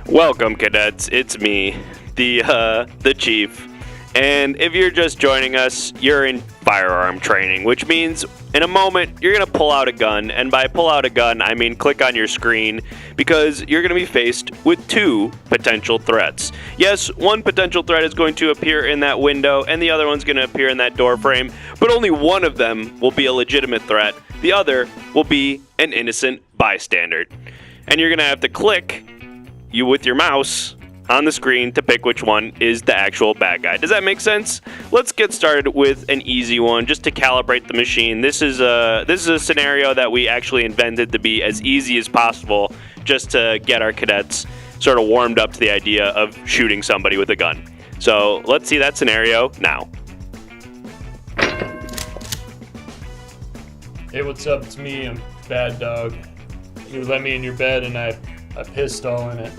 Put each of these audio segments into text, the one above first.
Welcome, cadets. It's me, the chief. And if you're just joining us, you're in firearm training, which means in a moment you're going to pull out a gun. And by pull out a gun, I mean click on your screen, because you're going to be faced with two potential threats. Yes, one potential threat is going to appear in that window, and the other one's going to appear in that door frame, but only one of them will be a legitimate threat. The other will be an innocent bystander. And you're going to have to click with your mouse on the screen to pick which one is the actual bad guy. Does that make sense? Let's get started with an easy one just to calibrate the machine. This is a scenario that we actually invented to be as easy as possible, just to get our cadets sort of warmed up to the idea of shooting somebody with a gun. So let's see that scenario now. Hey, what's up? It's me. I'm Bad Dog. You let me in your bed and I pissed all in it.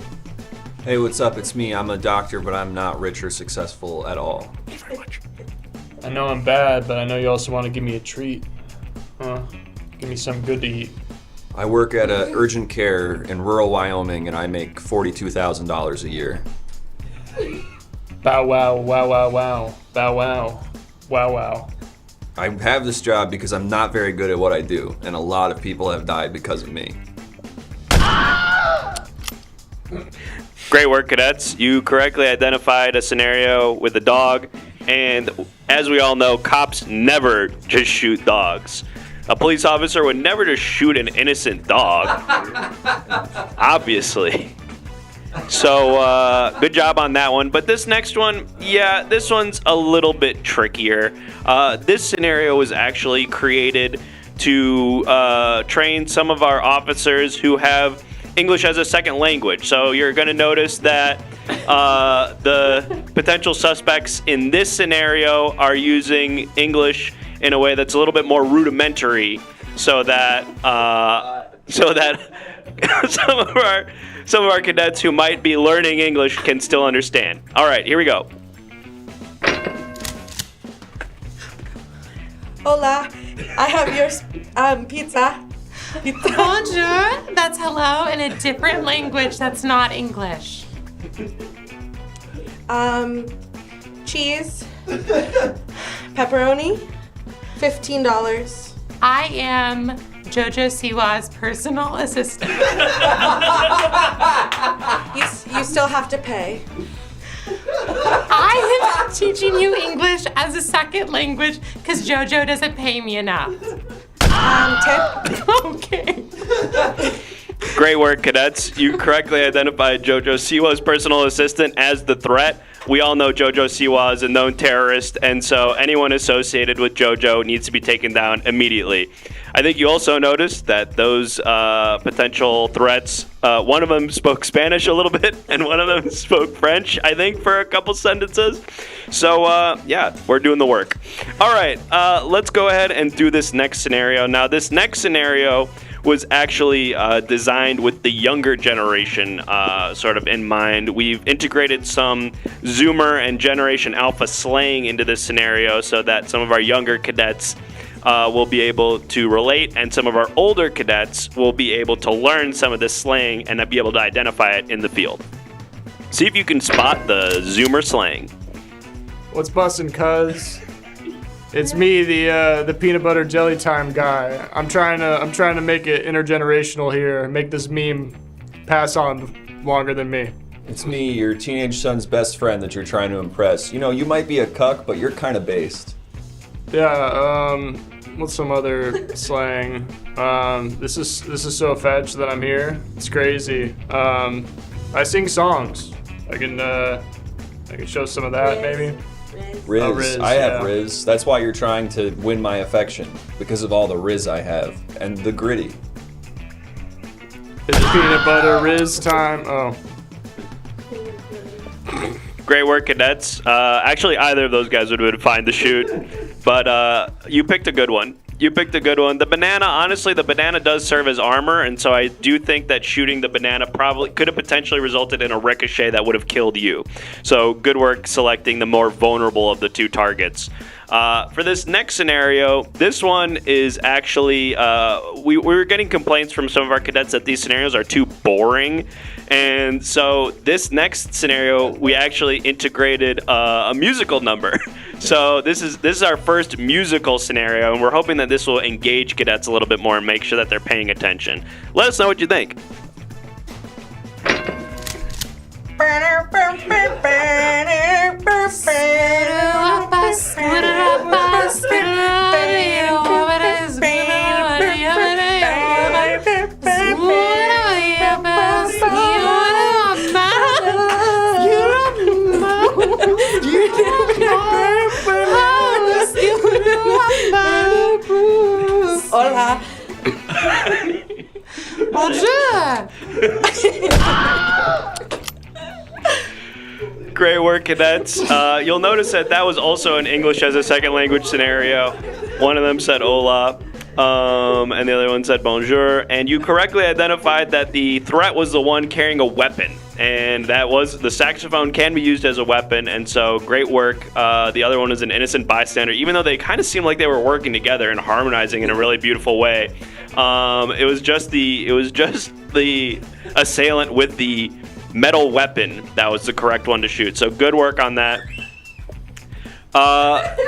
Hey, what's up? It's me. I'm a doctor, but I'm not rich or successful at all. Thank you very much. I know I'm bad, but I know you also want to give me a treat. Give me something good to eat. I work at a urgent care in rural Wyoming, and I make $42,000 a year. Bow wow, wow, wow, wow. Bow wow, wow, wow. I have this job because I'm not very good at what I do, and a lot of people have died because of me. Great work, cadets. You correctly identified a scenario with a dog, and as we all know, cops never just shoot dogs. A police officer would never just shoot an innocent dog, obviously. So, good job on that one. But this next one, yeah, this one's a little bit trickier. This scenario was actually created to train some of our officers who have English as a second language. So you're going to notice that the potential suspects in this scenario are using English in a way that's a little bit more rudimentary, so that some of our cadets who might be learning English can still understand. All right, here we go. Hola, I have your pizza. Bonjour, that's hello in a different language that's not English. Cheese, pepperoni, $15. I am Jojo Siwa's personal assistant. You still have to pay. I am teaching you English as a second language because Jojo doesn't pay me enough. Tip. Okay. Great work, cadets. You correctly identified Jojo Siwa's personal assistant as the threat. We all know Jojo Siwa is a known terrorist, and so anyone associated with Jojo needs to be taken down immediately. I think you also noticed that those potential threats, one of them spoke Spanish a little bit, and one of them spoke French, I think, for a couple sentences. So, yeah, we're doing the work. All right, let's go ahead and do this next scenario. Now, this next scenario was actually designed with the younger generation sort of in mind. We've integrated some Zoomer and Generation Alpha slang into this scenario so that some of our younger cadets will be able to relate, and some of our older cadets will be able to learn some of this slang and be able to identify it in the field. See if you can spot the Zoomer slang. What's bussin', cuz? It's me, the peanut butter jelly time guy. I'm trying to make it intergenerational here, make this meme pass on longer than me. It's me, your teenage son's best friend that you're trying to impress. You know, you might be a cuck, but you're kind of based. Yeah, what's some other slang? This is so fetch that I'm here. It's crazy. I sing songs. I can show some of that maybe. Riz. Riz, I have yeah. Riz. That's why you're trying to win my affection, because of all the Riz I have and the gritty. It's peanut butter Riz time. Oh. Great work, cadets. Actually, either of those guys would have been fine to shoot, but you picked a good one. The banana, honestly, the banana does serve as armor, and so I do think that shooting the banana probably could have potentially resulted in a ricochet that would have killed you. So good work selecting the more vulnerable of the two targets. For this next scenario, this one is actually, we were getting complaints from some of our cadets that these scenarios are too boring. And so this next scenario, we actually integrated a musical number. So this is our first musical scenario, and we're hoping that this will engage cadets a little bit more and make sure that they're paying attention. Let us know what you think. Hola. Bonjour. Great work, cadets. You'll notice that was also an English as a second language scenario. One of them said hola, and the other one said bonjour. And you correctly identified that the threat was the one carrying a weapon. And that was, the saxophone can be used as a weapon, and so great work. The other one was an innocent bystander, even though they kind of seemed like they were working together and harmonizing in a really beautiful way. It was just the assailant with the metal weapon that was the correct one to shoot. So good work on that.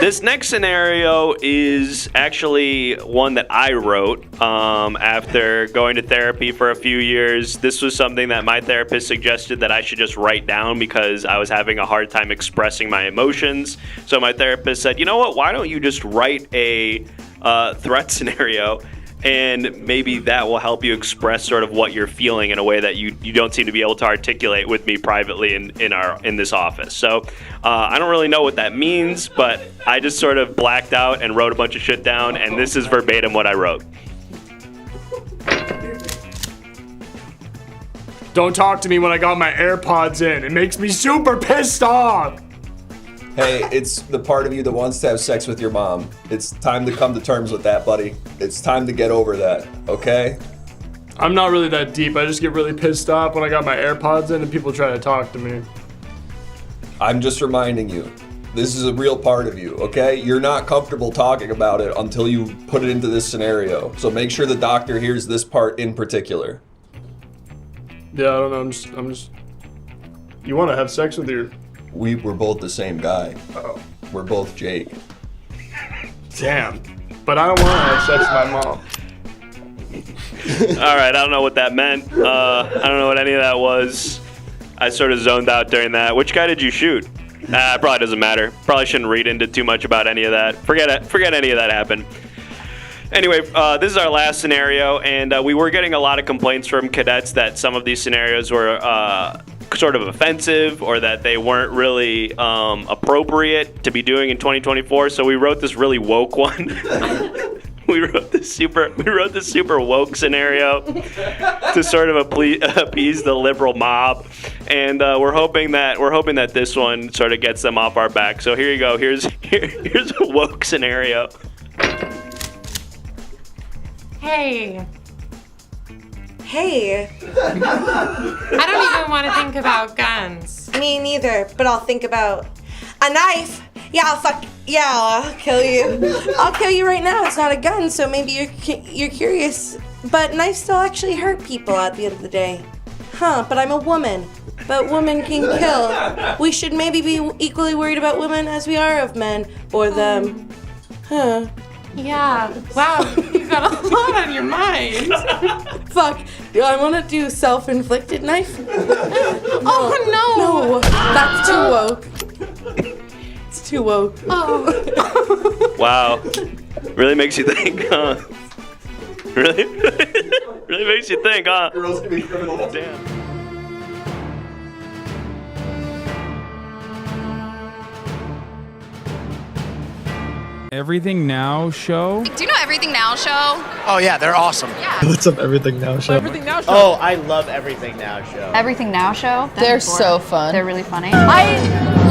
This next scenario is actually one that I wrote after going to therapy for a few years. This was something that my therapist suggested that I should just write down because I was having a hard time expressing my emotions. So my therapist said, you know what, why don't you just write a threat scenario, and maybe that will help you express sort of what you're feeling in a way that you don't seem to be able to articulate with me privately in this office. So I don't really know what that means, but I just sort of blacked out and wrote a bunch of shit down, and this is verbatim what I wrote. Don't talk to me when I got my AirPods in. It makes me super pissed off. Hey, it's the part of you that wants to have sex with your mom. It's time to come to terms with that, buddy. It's time to get over that, okay? I'm not really that deep. I just get really pissed off when I got my AirPods in and people try to talk to me. I'm just reminding you, this is a real part of you, okay? You're not comfortable talking about it until you put it into this scenario. So make sure the doctor hears this part in particular. Yeah, I don't know. I'm just. You want to have sex with your? We're both the same guy. Oh. We're both Jake. Damn. But I don't want to have sex with my mom. All right, I don't know what that meant. I don't know what any of that was. I sort of zoned out during that. Which guy did you shoot? It probably doesn't matter. Probably shouldn't read into too much about any of that. Forget any of that happened. Anyway, this is our last scenario, and we were getting a lot of complaints from cadets that some of these scenarios were sort of offensive or that they weren't really appropriate to be doing in 2024. So we wrote this really woke one. We wrote this super woke scenario to sort of appease the liberal mob, and we're hoping that this one sort of gets them off our back. So here you go. Here's a woke scenario. Hey. Hey. I don't even want to think about guns. Me neither, but I'll think about a knife. Yeah, I'll kill you. I'll kill you right now. It's not a gun, so maybe you're curious. But knives still actually hurt people at the end of the day. Huh, but I'm a woman. But women can kill. We should maybe be equally worried about women as we are of men or them. Huh. Yeah. Wow, you've got a lot on your mind. Fuck. Do I want to do self-inflicted knife? Oh, no. No, that's too woke. It's too woke. Oh. Wow. Really makes you think, huh? Really? Really makes you think, huh? Girls can be criminals. Damn. Everything Now Show? Do you know Everything Now Show? Oh yeah, they're awesome. Yeah. What's up, Everything Now Show? Everything Now Show. Oh, I love Everything Now Show. Everything Now Show? They're so fun. They're really funny. I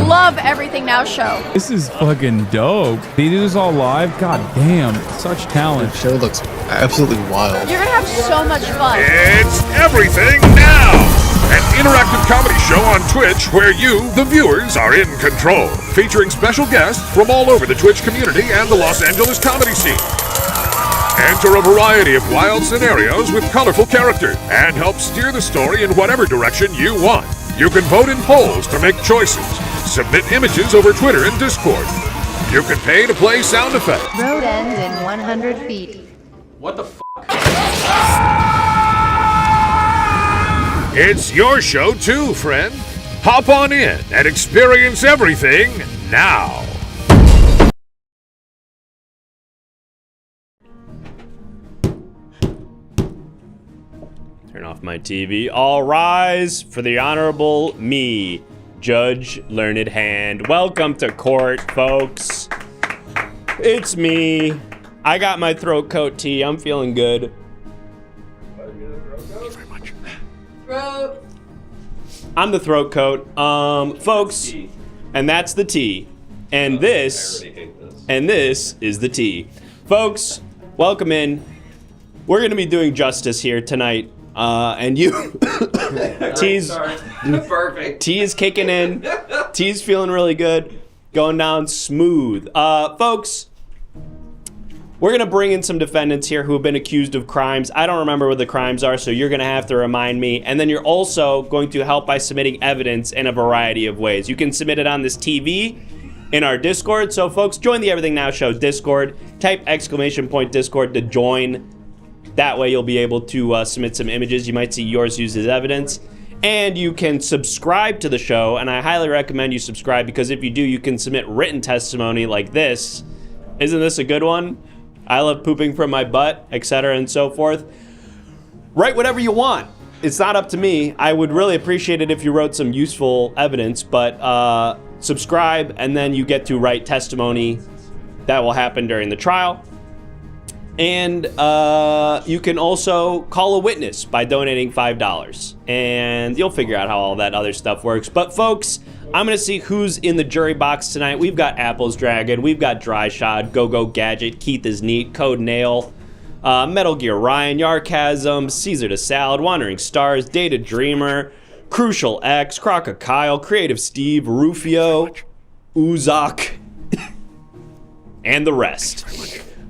love Everything Now Show. This is fucking dope. They do this all live? God damn, such talent. The show looks absolutely wild. You're gonna have so much fun. It's Everything Now! An interactive comedy show on Twitch where you, the viewers, are in control. Featuring special guests from all over the Twitch community and the Los Angeles comedy scene. Enter a variety of wild scenarios with colorful characters and help steer the story in whatever direction you want. You can vote in polls to make choices, submit images over Twitter and Discord. You can pay to play sound effects. Road ends in 100 feet. What the f? It's your show too, friend. Hop on in and experience everything now. Turn off my TV. All rise for the Honorable me, Judge Learned Hand. Welcome to court, folks. It's me. I got my throat coat tea. I'm feeling good. Thank you very much. Throat. I'm the throat coat. Folks, and that's the tea. And this is the tea. Folks, welcome in. We're gonna be doing justice here tonight. And you, T's, Perfect. T is kicking in. T's feeling really good. Going down smooth. Folks, we're going to bring in some defendants here who have been accused of crimes. I don't remember what the crimes are, so you're going to have to remind me. And then you're also going to help by submitting evidence in a variety of ways. You can submit it on this TV, in our Discord. So, folks, join the Everything Now Show Discord. Type !Discord to join. That way you'll be able to submit some images. You might see yours used as evidence. And you can subscribe to the show, and I highly recommend you subscribe because if you do, you can submit written testimony like this. Isn't this a good one? I love pooping from my butt, etc. and so forth. Write whatever you want. It's not up to me. I would really appreciate it if you wrote some useful evidence, but subscribe, and then you get to write testimony that will happen during the trial. And you can also call a witness by donating $5. And you'll figure out how all that other stuff works. But folks, I'm going to see who's in the jury box tonight. We've got Apples Dragon. We've got Dry Shot, Go-Go Gadget, Keith is Neat, Code Nail, Metal Gear Ryan, Yarchasm, Caesar to Salad, Wandering Stars, Data Dreamer, Crucial X, Crocodile, Creative Steve, Rufio, Uzak, and the rest.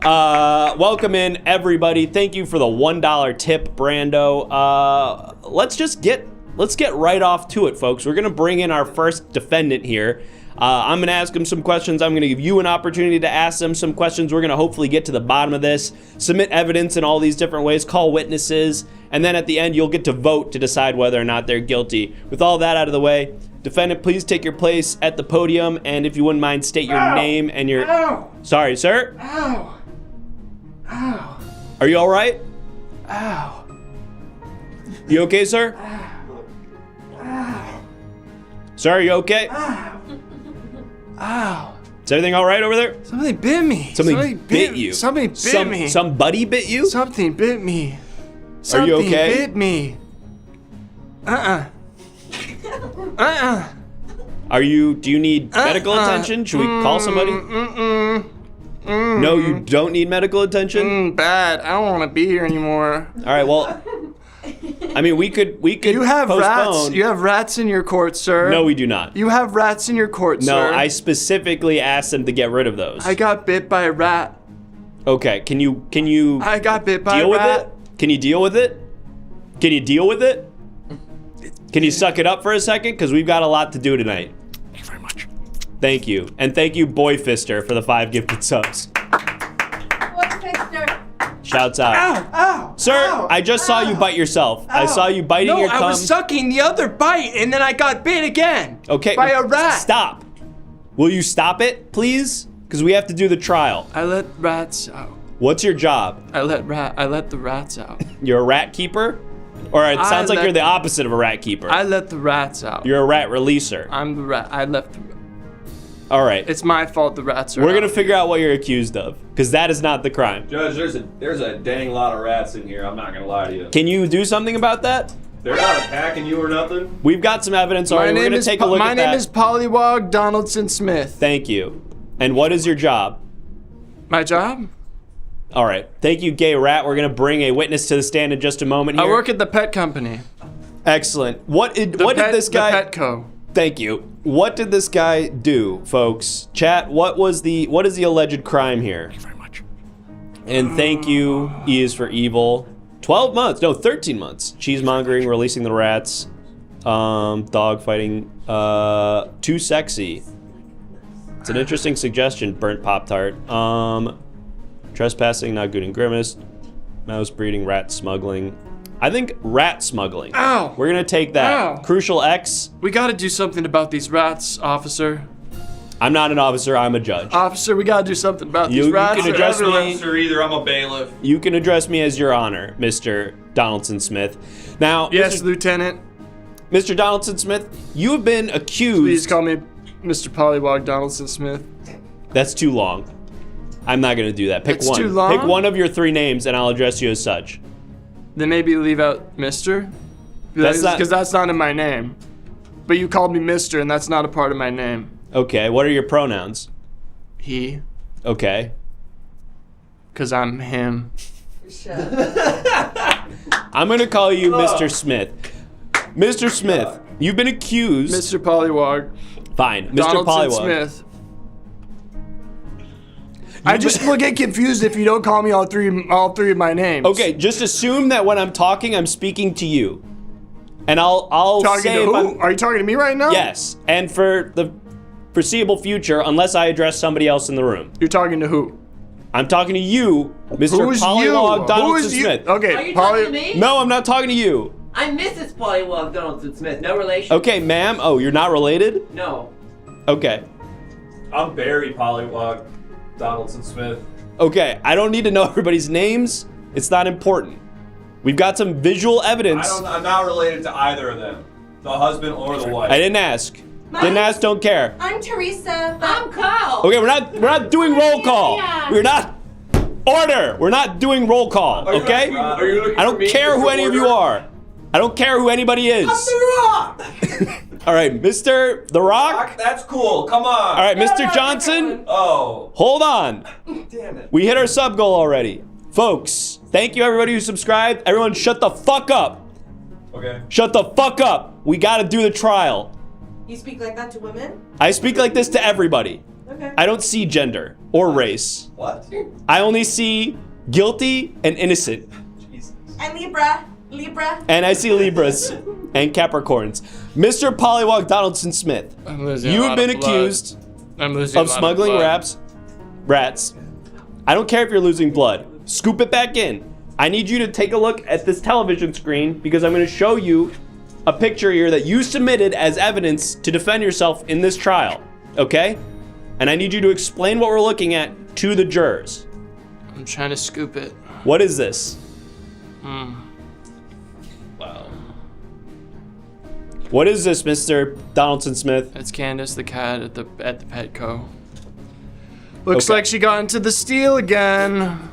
Welcome in, everybody. Thank you for the $1 tip, Brando. Let's get right off to it, folks. We're gonna bring in our first defendant here. I'm gonna ask him some questions. I'm gonna give you an opportunity to ask them some questions. We're gonna hopefully get to the bottom of this, submit evidence in all these different ways, call witnesses, and then at the end, you'll get to vote to decide whether or not they're guilty. With all that out of the way, defendant, please take your place at the podium, and if you wouldn't mind, state your name and your... Ow. Sorry, sir? Ow. Ow. Are you all right? Ow. You okay, sir? Ow. Sir, are you okay? Ow. Ow. Is everything all right over there? Something bit me. Somebody bit you. Somebody bit me. Somebody bit you? Something bit me. Are you okay? Something bit me. Do you need medical attention? Should we call somebody? No, you don't need medical attention? Bad. I don't want to be here anymore. All right, well, I mean, we could You have postpone. rats. You have rats in your court, sir. No, we do not. You have rats in your court, sir. No, I specifically asked them to get rid of those. I got bit by a rat. Okay, can you I got bit by deal a with rat. it? Can you deal with it? Can you deal with it? Can you suck it up for a second? Because we've got a lot to do tonight. Thank you very much. Thank you. And thank you, Boy Fister, for the 5 gifted subs. Shouts out. Ow! Ow! Sir, ow, I just saw you bite yourself. Ow. I saw you biting your cum. No, I was sucking the other bite, and then I got bit again. Okay. By a rat. Stop. Will you stop it, please? Because we have to do the trial. I let rats out. What's your job? I let the rats out. You're a rat keeper? Or it sounds like you're the opposite of a rat keeper. I let the rats out. You're a rat releaser. I'm the rat. I left the... All right. It's my fault the rats are We're going to out. figure out what you're accused of. Because that is not the crime. Judge, there's a dang lot of rats in here. I'm not gonna lie to you. Can you do something about that? They're not attacking you or nothing. We've got some evidence already. We're going to take a look at that. My name is Pollywog Donaldson Smith. Thank you. And what is your job? My job? All right. Thank you, gay rat. We're going to bring a witness to the stand in just a moment here. I work at the pet company. Excellent. What did this guy... The Petco. Thank you. What did this guy do, folks? Chat, what is the alleged crime here? Thank you very much. And thank you, E is for evil. 12 months, no, 13 months. Cheesemongering, releasing the rats. Dog fighting, too sexy. It's an interesting suggestion, burnt Pop-Tart. Trespassing, not good and grimace. Mouse breeding, rat smuggling. I think rat smuggling. Ow! We're gonna take that. Ow. Crucial X. We gotta do something about these rats, officer. I'm not an officer, I'm a judge. Officer, we gotta do something about these rats. You can address me. Either I'm a bailiff. You can address me as your honor, Mr. Donaldson Smith. Now, Yes, Lieutenant. Mr. Donaldson Smith, you have been accused. Please call me Mr. Pollywog Donaldson Smith. That's too long. I'm not gonna do that. Pick That's one. too long? Pick one of your 3 names, and I'll address you as such. Then maybe leave out Mr. That's not- Because that's not in my name. But you called me Mr. and that's not a part of my name. Okay. What are your pronouns? He. Okay. Because I'm him. I'm gonna call you Mr. Smith. Mr. Smith, you've been accused. Mr. Pollywog. Fine, Mr. Donaldson Pollywog. Smith. I just will get confused if you don't call me all three of my names. Okay, just assume that when I'm talking, I'm speaking to you, and I'll Talking say to if who? I'm, Are you talking to me right now? yes, and for the foreseeable future, unless I address somebody else in the room. You're talking to who? I'm talking to you, Mr. Who's Pollywog you? Donaldson Who is you? Smith. Okay, Are you talking to me? No, I'm not talking to you. I'm Mrs. Pollywog Donaldson Smith. No relation. Okay, ma'am. Oh, you're not related? No. Okay. I'm Barry Pollywog Donaldson Smith. Okay, I don't need to know everybody's names. It's not important. We've got some visual evidence. I'm not related to either of them. The husband or the wife. I didn't ask. Didn't ask, don't care. I'm Teresa. I'm Kyle. Okay, we're not doing roll call. We're not order. We're not doing roll call, okay? Are you looking I for don't me care for who any of you order? are. I don't care who anybody is. I'm The Rock! All right, Mr. The Rock. That's cool, come on. All right, Mr. Johnson. Oh. Hold on. Damn it. We hit our sub goal already. Folks, thank you everybody who subscribed. Everyone shut the fuck up. Okay. Shut the fuck up. We gotta do the trial. You speak like that to women? I speak like this to everybody. Okay. I don't see gender or race. What? I only see guilty and innocent. Jesus. And Libra. And I see Libras and Capricorns. Mr. Pollywog Donaldson Smith, I'm losing you a have lot been of blood. accused I'm losing of a lot smuggling blood. rats. I don't care if you're losing blood. Scoop it back in. I need you to take a look at this television screen because I'm going to show you a picture here that you submitted as evidence to defend yourself in this trial, okay? And I need you to explain what we're looking at to the jurors. I'm trying to scoop it. What is this? Hmm. Wow. What is this, Mr. Donaldson Smith? It's Candace the cat at the Petco. Looks Okay. like she got into the steal again.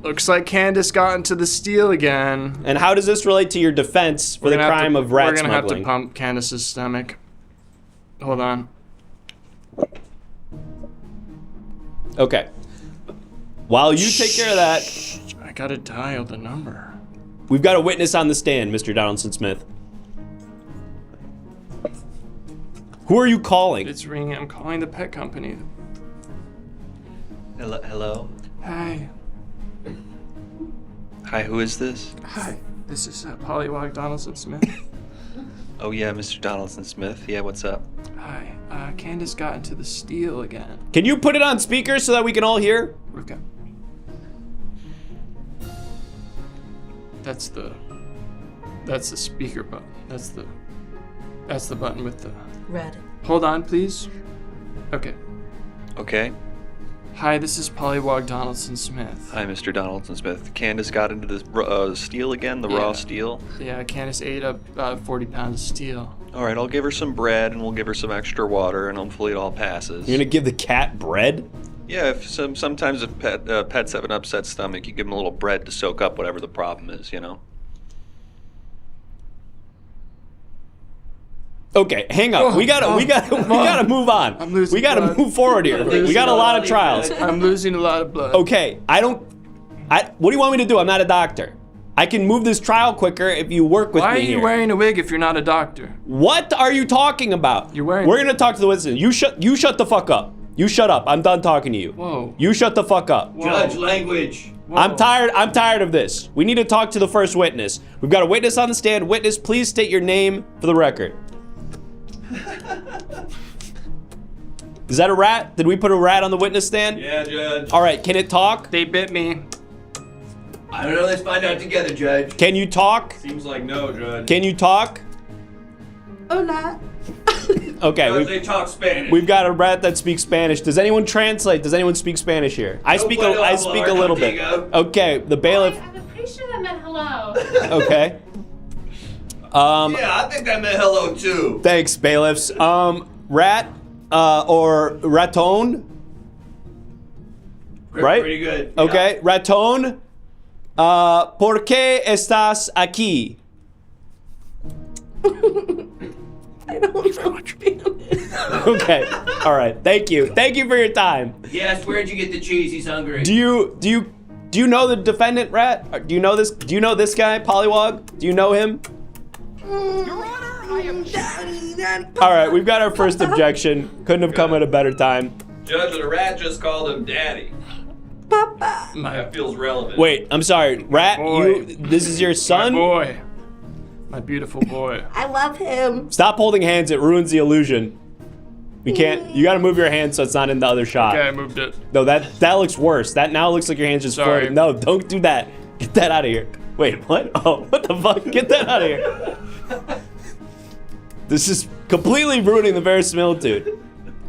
Looks like Candace got into the steal again. And how does this relate to your defense for the crime of rat We're gonna have to smuggling? pump Candace's stomach. Hold on. Okay. While you take care of that, I gotta dial the number. we've got a witness on the stand, Mr. Donaldson Smith. Who are you calling? It's ringing. I'm calling the pet company. Hello? Hi. Hi, who is this? Hi. This is Pollywog Donaldson Smith. Oh yeah, Mr. Donaldson Smith. Yeah, what's up? Hi. Candace got into the steal again. Can you put it on speaker so that we can all hear? Okay. That's the speaker button. That's the button with the Red. Hold on, please. Okay. Okay. Hi, this is Pollywog Donaldson Smith. Hi, Mr. Donaldson Smith. Candace got into the steel again, the raw steel. Yeah, Candace ate up 40 pounds of steel. All right, I'll give her some bread and we'll give her some extra water and hopefully it all passes. You're gonna give the cat bread? Yeah, if sometimes if pets have an upset stomach, you give them a little bread to soak up whatever the problem is, you know. Okay, hang up. We gotta move on. I'm losing We gotta blood. move forward here. We got a lot of trials. I'm losing a lot of blood. Okay, what do you want me to do? I'm not a doctor. I can move this trial quicker if you work with Why me are you here. wearing a wig if you're not a doctor? What are you talking about? You're wearing. We're gonna talk to the witness. You shut the fuck up. You shut up. I'm done talking to you. Whoa. You shut the fuck up. Judge language. I'm tired of this. We need to talk to the first witness. We've got a witness on the stand. Witness, please state your name for the record. Is that a rat? Did we put a rat on the witness stand? Yeah, Judge. All right, can it talk? They bit me. I don't know. Let's find out together, Judge. Can you talk? Seems like no, Judge. Can you talk? Hola. Okay, Judge, they talk Spanish. we've got a rat that speaks Spanish. Does anyone translate? Does anyone speak Spanish here? I speak a little bit. Okay, the bailiff. I'm pretty sure that meant hello. Okay. Yeah, I think that meant hello too. Thanks, bailiffs. Rat or raton? Right? Pretty good. Okay, raton. ¿Por qué estás aquí? I don't understand. Okay. All right. Thank you. Thank you for your time. Yes, where'd you get the cheese? He's hungry. Do you know the defendant, Rat? Do you know this guy, Pollywog? Do you know him? Your Honor, I am Daddy. All right, we've got our first objection. Couldn't have come at a better time. Judge, the rat just called him Daddy. Papa. That feels relevant. Wait, I'm sorry, Rat. Boy. This is your son? My boy. My beautiful boy. I love him. Stop holding hands. It ruins the illusion. We can't. You got to move your hand so it's not in the other shot. Okay, I moved it. No, that looks worse. That now looks like your hand's just Sorry. floating. No, don't do that. Get that out of here. Wait, what? Oh, what the fuck? Get that out of here. This is completely ruining the verisimilitude.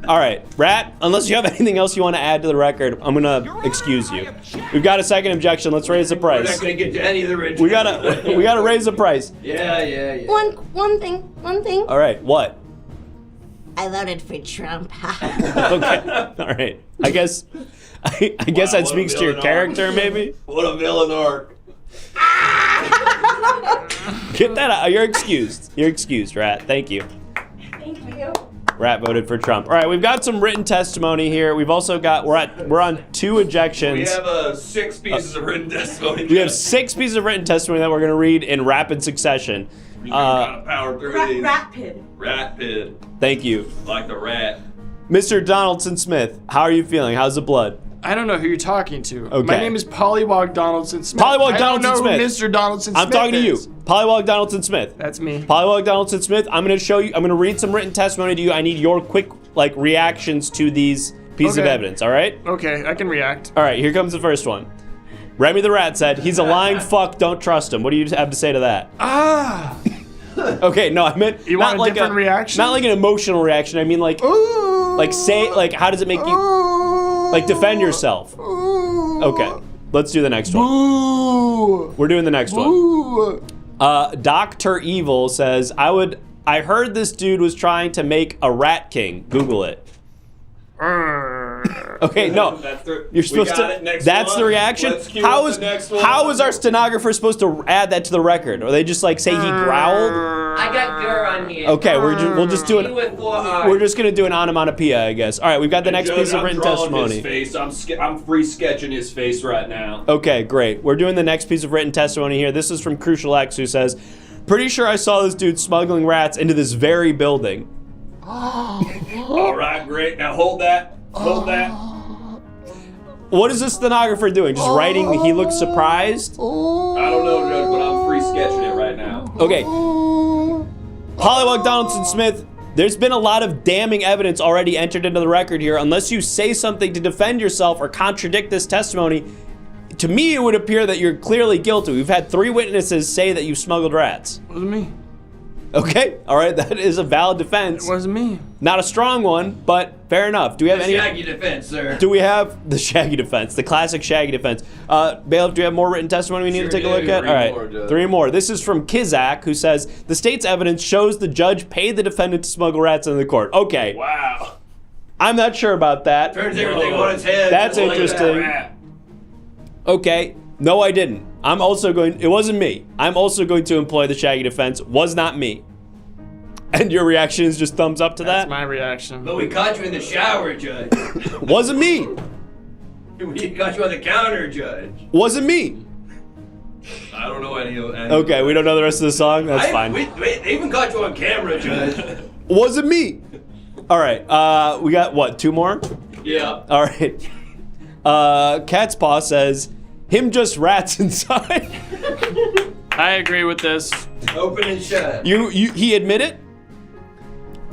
All right, Rat, unless you have anything else you want to add to the record, I'm going to excuse you. We've got a second objection. Let's raise the We're not price. gonna get to any of the rich. We gotta raise the price. Yeah. One thing. All right, what? I voted for Trump. Okay. All right. I guess that speaks to your character, maybe. What a villain arc. Get that out. You're excused. You're excused, Rat. Thank you. Thank you. Rat voted for Trump. All right, we've got some written testimony here. We've also got we're on 2 ejections. We have 6 pieces of written testimony. We have 6 pieces of written testimony that we're going to read in rapid succession. You gotta power through these. Rapid. Rapid. Thank you. Like the rat. Mr. Donaldson Smith, how are you feeling? How's the blood? I don't know who you're talking to. Okay. My name is Pollywog Donaldson Smith. Pollywog I Donaldson don't know Smith. Who Mr. Donaldson Smith I'm talking to you. is. Pollywog Donaldson Smith. That's me. Pollywog Donaldson Smith, I'm going to show you, I'm going to read some written testimony to you. I need your quick, reactions to these pieces of Okay. evidence, all right? Okay, I can react. All right, here comes the first one. Remy the Rat said, he's a lying fuck, don't trust him. What do you have to say to that? Okay, no, I meant You not want a different reaction? Not like an emotional reaction. I mean how does it make you defend yourself? Okay, let's do the next one. Ooh. We're doing the next one. Ooh. Dr. Evil says, I heard this dude was trying to make a rat king. Google it. Okay, no. You're supposed to. That's the reaction. How is our stenographer supposed to add that to the record? Or they just say he growled? I got Girion here. Okay, we'll just do He with 4 eyes. We're just gonna do an onomatopoeia, I guess. All right, we've got the next piece of written testimony. His face. I'm free sketching his face right now. Okay, great. We're doing the next piece of written testimony here. This is from Crucial X, who says, "Pretty sure I saw this dude smuggling rats into this very building." All right, great. Now hold that. Hold that. What is the stenographer doing? Just writing, he looks surprised? I don't know, Judge, but I'm free sketching it right now. Okay. Pollywog Donaldson Smith, there's been a lot of damning evidence already entered into the record here. Unless you say something to defend yourself or contradict this testimony, to me it would appear that you're clearly guilty. We've had 3 witnesses say that you smuggled rats. It wasn't me. Okay, all right, that is a valid defense. It wasn't me. Not a strong one, but fair enough. Do we have The any? Shaggy defense, sir. Do we have the Shaggy defense, the classic Shaggy defense? Bailiff, do you have more written testimony we need to take a look at? All right, 3 more. This is from Kizak, who says, the state's evidence shows the judge paid the defendant to smuggle rats into the court. Okay. Wow. I'm not sure about that. Turns everything on its head. That's Look at interesting. that. Okay. No, I didn't. It wasn't me. I'm also going to employ the Shaggy defense. Was not me. And your reaction is just thumbs up to that? That's my reaction. But we caught you in the shower, Judge. Wasn't me. We caught you on the counter, Judge. Wasn't me. I don't know any. Okay, we don't know the rest of the song? That's fine. They even caught you on camera, Judge. Wasn't me. All right, we got, what, 2 more? Yeah. All right. Cat's Paw says, him just rats inside. I agree with this. Open and shut. He admit it?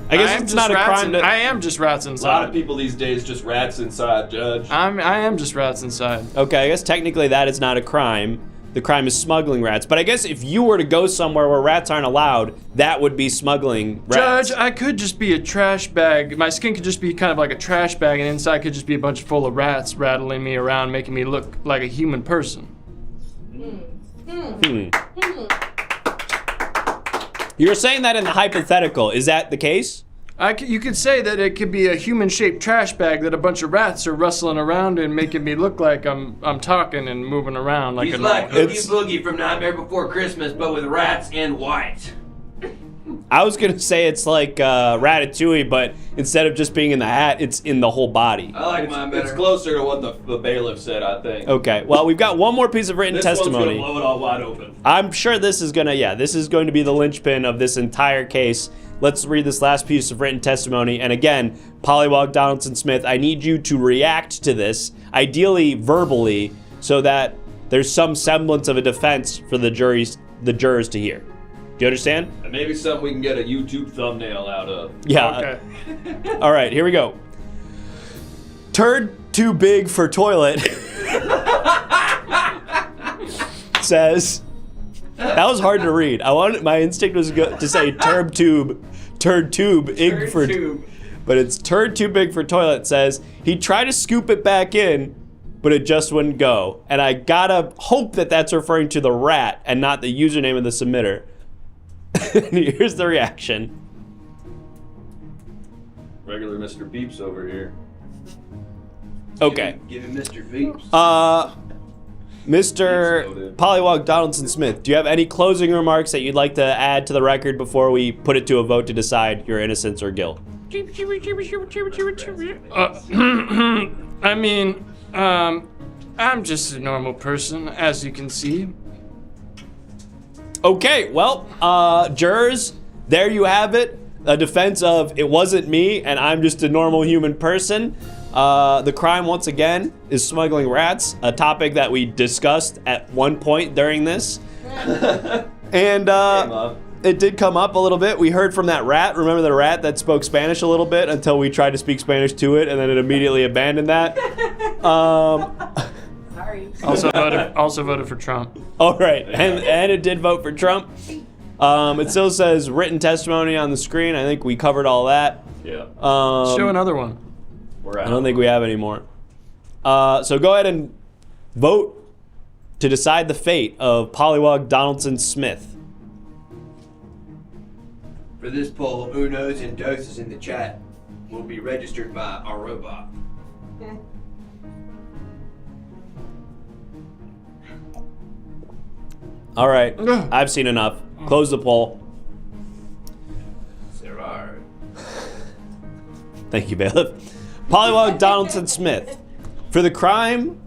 I guess it's not a crime. I am just rats A lot inside. of people these days just rats inside, Judge. I am just rats inside. Okay, I guess technically that is not a crime. The crime is smuggling rats. But I guess if you were to go somewhere where rats aren't allowed, that would be smuggling rats. Judge, I could just be a trash bag. My skin could just be kind of like a trash bag, and inside could just be a bunch full of rats rattling me around, making me look like a human person. You're saying that in the hypothetical. Is that the case? You could say that it could be a human-shaped trash bag that a bunch of rats are rustling around in, making me look like I'm talking and moving around like He's a like Oogie Boogie from Nightmare Before Christmas, but with rats and white. I was gonna say it's like Ratatouille, but instead of just being in the hat, it's in the whole body. I like mine better. It's closer to what the bailiff said, I think. Okay, well, we've got one more piece of written testimony. One's gonna blow it all wide open. I'm sure this is going to be the linchpin of this entire case. Let's read this last piece of written testimony. And again, Pollywog Donaldson Smith, I need you to react to this, ideally verbally, so that there's some semblance of a defense for the jurors to hear. Do you understand? And maybe something we can get a YouTube thumbnail out of. Yeah. Okay. All right, here we go. Turd too big for toilet says, that was hard to read. My instinct was to say turd tube ig for, but it's turd too big for toilet. Says he tried to scoop it back in, but it just wouldn't go. And I gotta hope that that's referring to the rat and not the username of the submitter. Here's the reaction. Regular Mr. Beeps over here. Okay. Give him Mr. Beeps. Mr. Pollywog Donaldson Smith, do you have any closing remarks that you'd like to add to the record before we put it to a vote to decide your innocence or guilt? I mean, I'm just a normal person, as you can see. Okay, well, jurors, there you have it. A defense of it wasn't me and I'm just a normal human person. The crime, once again, is smuggling rats, a topic that we discussed at one point during this. And it did come up a little bit. We heard from that rat. Remember the rat that spoke Spanish a little bit until we tried to speak Spanish to it, and then it immediately abandoned that. Sorry. Also voted for Trump. All right, and it did vote for Trump. It still says written testimony on the screen. I think we covered all that. Yeah. Show another one. I don't think we have any more. So go ahead and vote to decide the fate of Pollywog Donaldson Smith. For this poll, unos and doses in the chat will be registered by our robot. All right, I've seen enough. Close the poll. There are. Thank you, bailiff. Pollywog Donaldson Smith, for the crime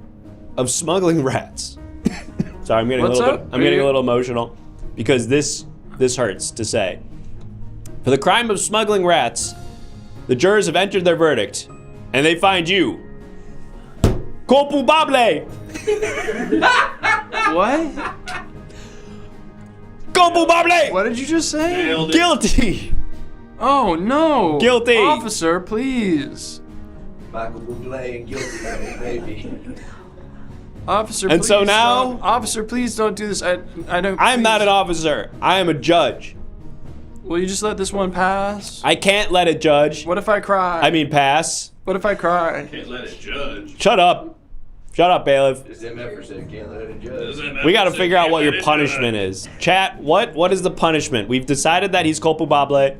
of smuggling rats. Sorry, I'm getting a little emotional because this hurts to say. For the crime of smuggling rats, the jurors have entered their verdict, and they find you culpable. What? Culpable. What did you just say? Guilty. Oh no. Guilty. Officer, please. Michael Bublé and guilty, baby. Officer, and please so now, officer, please don't do this. I don't. I'm not an officer. I am a judge. Will you just let this one pass? I can't let it judge. What if I cry? I mean, pass. What if I cry? Can't let it judge. Shut up. Shut up, bailiff. As MF said, can't let it judge. We got to figure out what your punishment is. Chat, what is the punishment? We've decided that he's culpable.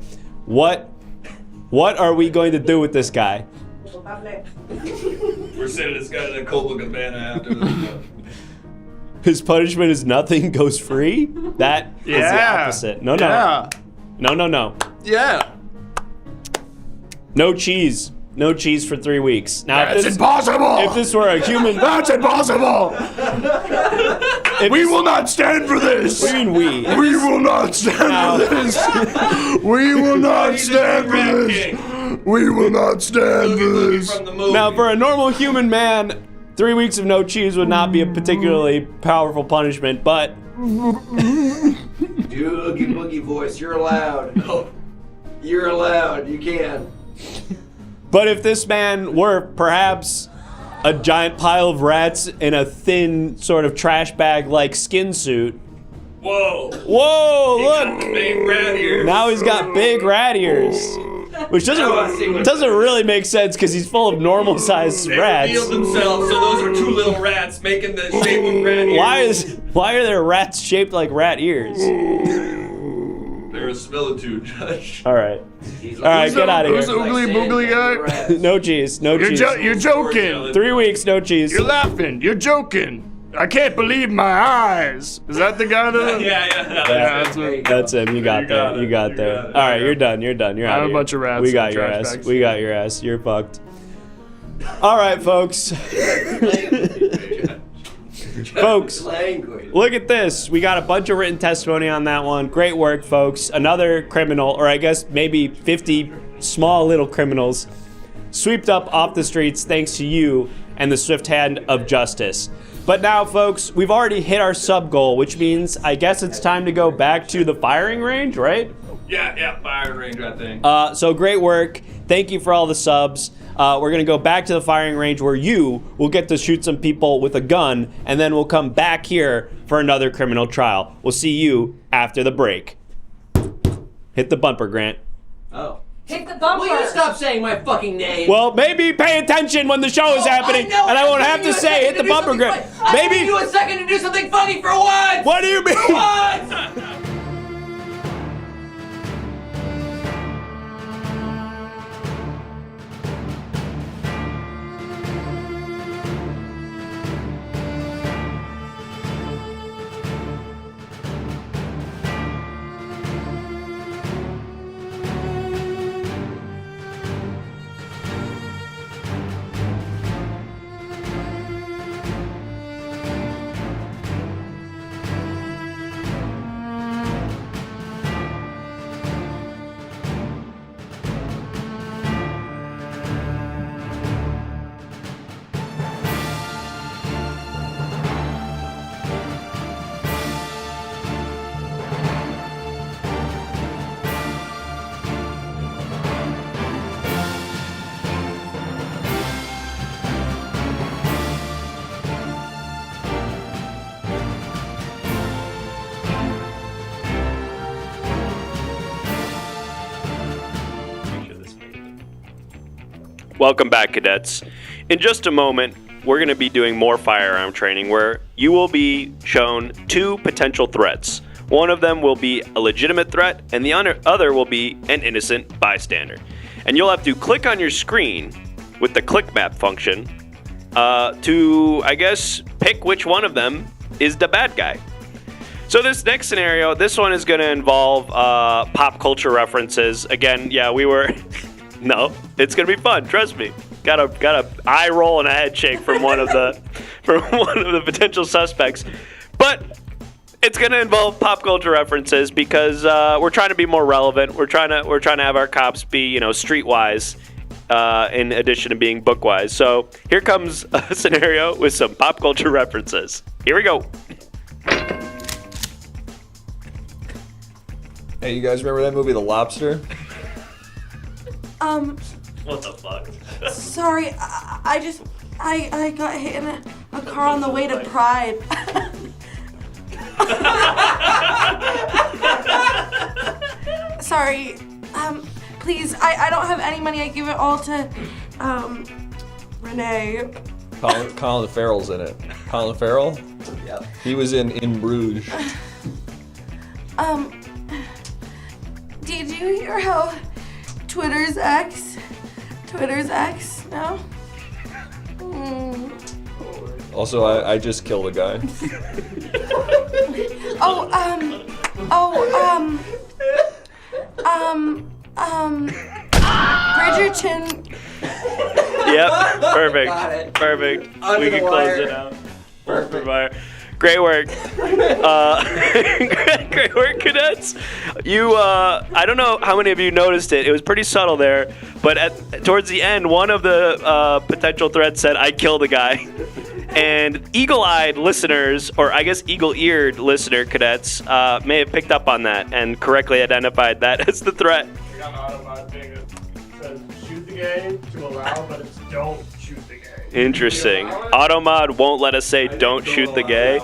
What are we going to do with this guy? We're sending this guy to the Copacabana after this. His punishment is nothing goes free? That is the opposite. No. Yeah. No. Yeah. No cheese. No cheese for 3 weeks. Now, That's impossible! If this were a human... That's impossible! We will not stand for this! What do you mean we? We will not stand for this! We will not stand for this! We will not stand this. From the movie. Now, for a normal human man, 3 weeks of no cheese would not be a particularly powerful punishment, but Do a Oogie Boogie voice. You're allowed. No. You're allowed. You can. but if this man were perhaps a giant pile of rats in a thin sort of trash bag like skin suit. Whoa. Whoa, look! Big rat ears. Now he's got big rat ears. Which doesn't really make sense because he's full of normal sized rats. They revealed themselves, so those are two little rats making the shape of rat ears. Why are there rats shaped like rat ears? They're a similitude, Judge. All right, get out of here. Who's the oogly boogly guy? No cheese, no cheese. You're joking. 3 weeks, no cheese. You're laughing. You're joking. I can't believe my eyes. Is that the guy that? Yeah. That's him. You got there. You got there. All right, you're done. You're out. I have a bunch of rats. We got in your trash ass. bags. We got your ass. You're fucked. All right, folks. Folks, look at this. We got a bunch of written testimony on that one. Great work, folks. Another criminal, or I guess maybe 50 small little criminals, swept up off the streets thanks to you and the swift hand of justice. But now, folks, we've already hit our sub goal, which means I guess it's time to go back to the firing range, right? Yeah, firing range, I think. So great work. Thank you for all the subs. We're going to go back to the firing range where you will get to shoot some people with a gun, and then we'll come back here for another criminal trial. We'll see you after the break. Hit the bumper, Grant. Oh. Hit the bumper. Will you stop saying my fucking name? Well, maybe pay attention when the show is happening, and I won't have to say hit the bumper, Grant. Maybe give you a second to do something funny for once. What do you mean? For once. Welcome back, cadets. In just a moment, we're going to be doing more firearm training where you will be shown two potential threats. One of them will be a legitimate threat, and the other will be an innocent bystander. And you'll have to click on your screen with the click map function to, I guess, pick which one of them is the bad guy. So this next scenario, this one is going to involve pop culture references. Again, yeah, we were... No, it's gonna be fun. Trust me. Got a eye roll and a head shake from one of the potential suspects, but it's gonna involve pop culture references because we're trying to be more relevant. We're trying to have our cops be streetwise, in addition to being bookwise. So here comes a scenario with some pop culture references. Here we go. Hey, you guys remember that movie, The Lobster? What the fuck? Sorry, I got hit in a car on the way to Pride. Sorry, please, I don't have any money. I give it all to, Renee. Colin Farrell's in it. Colin Farrell? Yeah. He was in Bruges. Did you hear how Twitter's X? No? Also, I just killed a guy. Bridgerton. Yep, perfect. Got it. Perfect. Under We the can wire. close it out. Perfect. Great work. Great work, cadets. I don't know how many of you noticed it. It was pretty subtle there. But towards the end, one of the potential threats said, I killed a guy. And eagle-eyed listeners, or I guess eagle-eared listener cadets, may have picked up on that and correctly identified that as the threat. We got an Autobot thing that says shoot the gay to allow, but it's don't shoot the gay. Interesting. Automod won't let us say don't shoot the gay.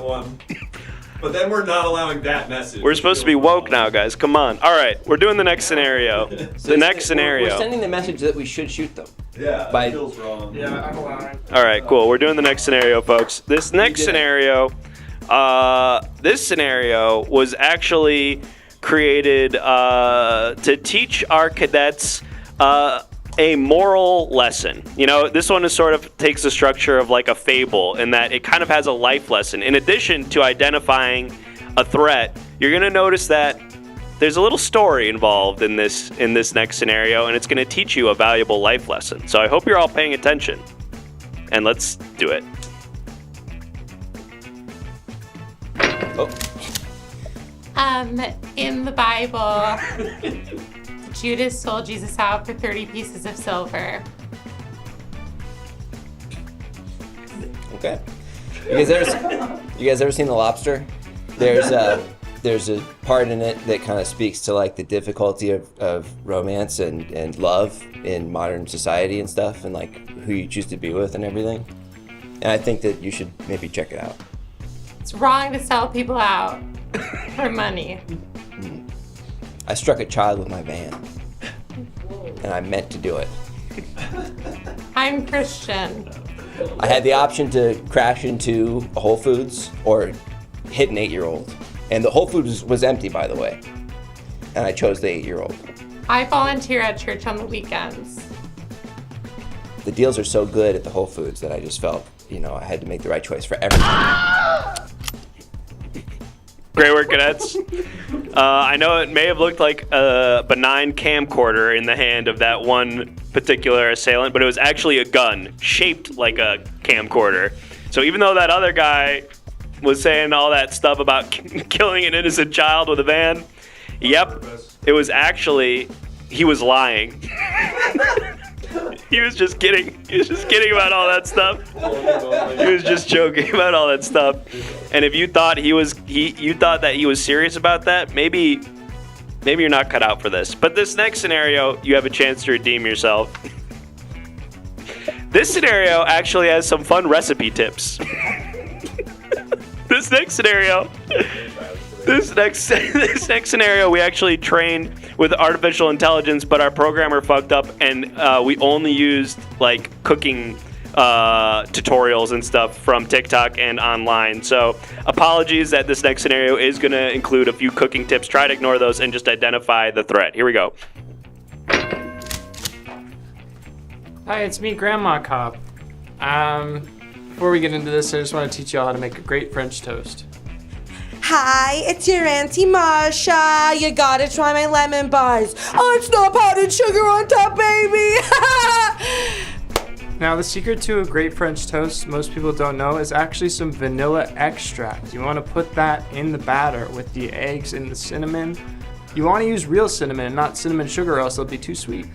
But then we're not allowing that message. We're supposed to be woke now, guys. Come on. All right, we're doing the next scenario. The next scenario. We're sending the message that we should shoot them. Yeah, that feels wrong. Yeah, I'm allowing. All right, cool. We're doing the next scenario, folks. This next scenario, was actually created to teach our cadets a moral lesson. You know, this one is sort of takes the structure of like a fable in that it kind of has a life lesson. In addition to identifying a threat, you're going to notice that there's a little story involved in this next scenario, and it's going to teach you a valuable life lesson. So I hope you're all paying attention. And let's do it. In the Bible, Judas sold Jesus out for 30 pieces of silver. Okay. You guys ever seen The Lobster? There's a part in it that kind of speaks to like the difficulty of romance and love in modern society and stuff, and like who you choose to be with and everything. And I think that you should maybe check it out. It's wrong to sell people out for money. I struck a child with my van, and I meant to do it. I'm Christian. I had the option to crash into a Whole Foods or hit an 8-year-old. And the Whole Foods was empty, by the way. And I chose the 8-year-old. I volunteer at church on the weekends. The deals are so good at the Whole Foods that I just felt, I had to make the right choice for everyone. Great work, cadets. I know it may have looked like a benign camcorder in the hand of that one particular assailant, but it was actually a gun shaped like a camcorder. So even though that other guy was saying all that stuff about killing an innocent child with a van, yep, it was actually, he was lying. He was just kidding. He was just kidding about all that stuff. He was just joking about all that stuff. And if you thought you thought that he was serious about that, maybe you're not cut out for this. But this next scenario, you have a chance to redeem yourself. This scenario actually has some fun recipe tips. This next scenario, we actually trained with artificial intelligence, but our programmer fucked up, and we only used like cooking tutorials and stuff from TikTok and online. So apologies that this next scenario is going to include a few cooking tips. Try to ignore those and just identify the threat. Here we go. Hi, it's me, Grandma Cop. Before we get into this, I just want to teach y'all how to make a great French toast. Hi, it's your Auntie Marsha. You gotta try my lemon bars. Oh, it's not powdered sugar on top, baby. Now, the secret to a great French toast, most people don't know, is actually some vanilla extract. You want to put that in the batter with the eggs and the cinnamon. You want to use real cinnamon, not cinnamon sugar, or else it'll be too sweet.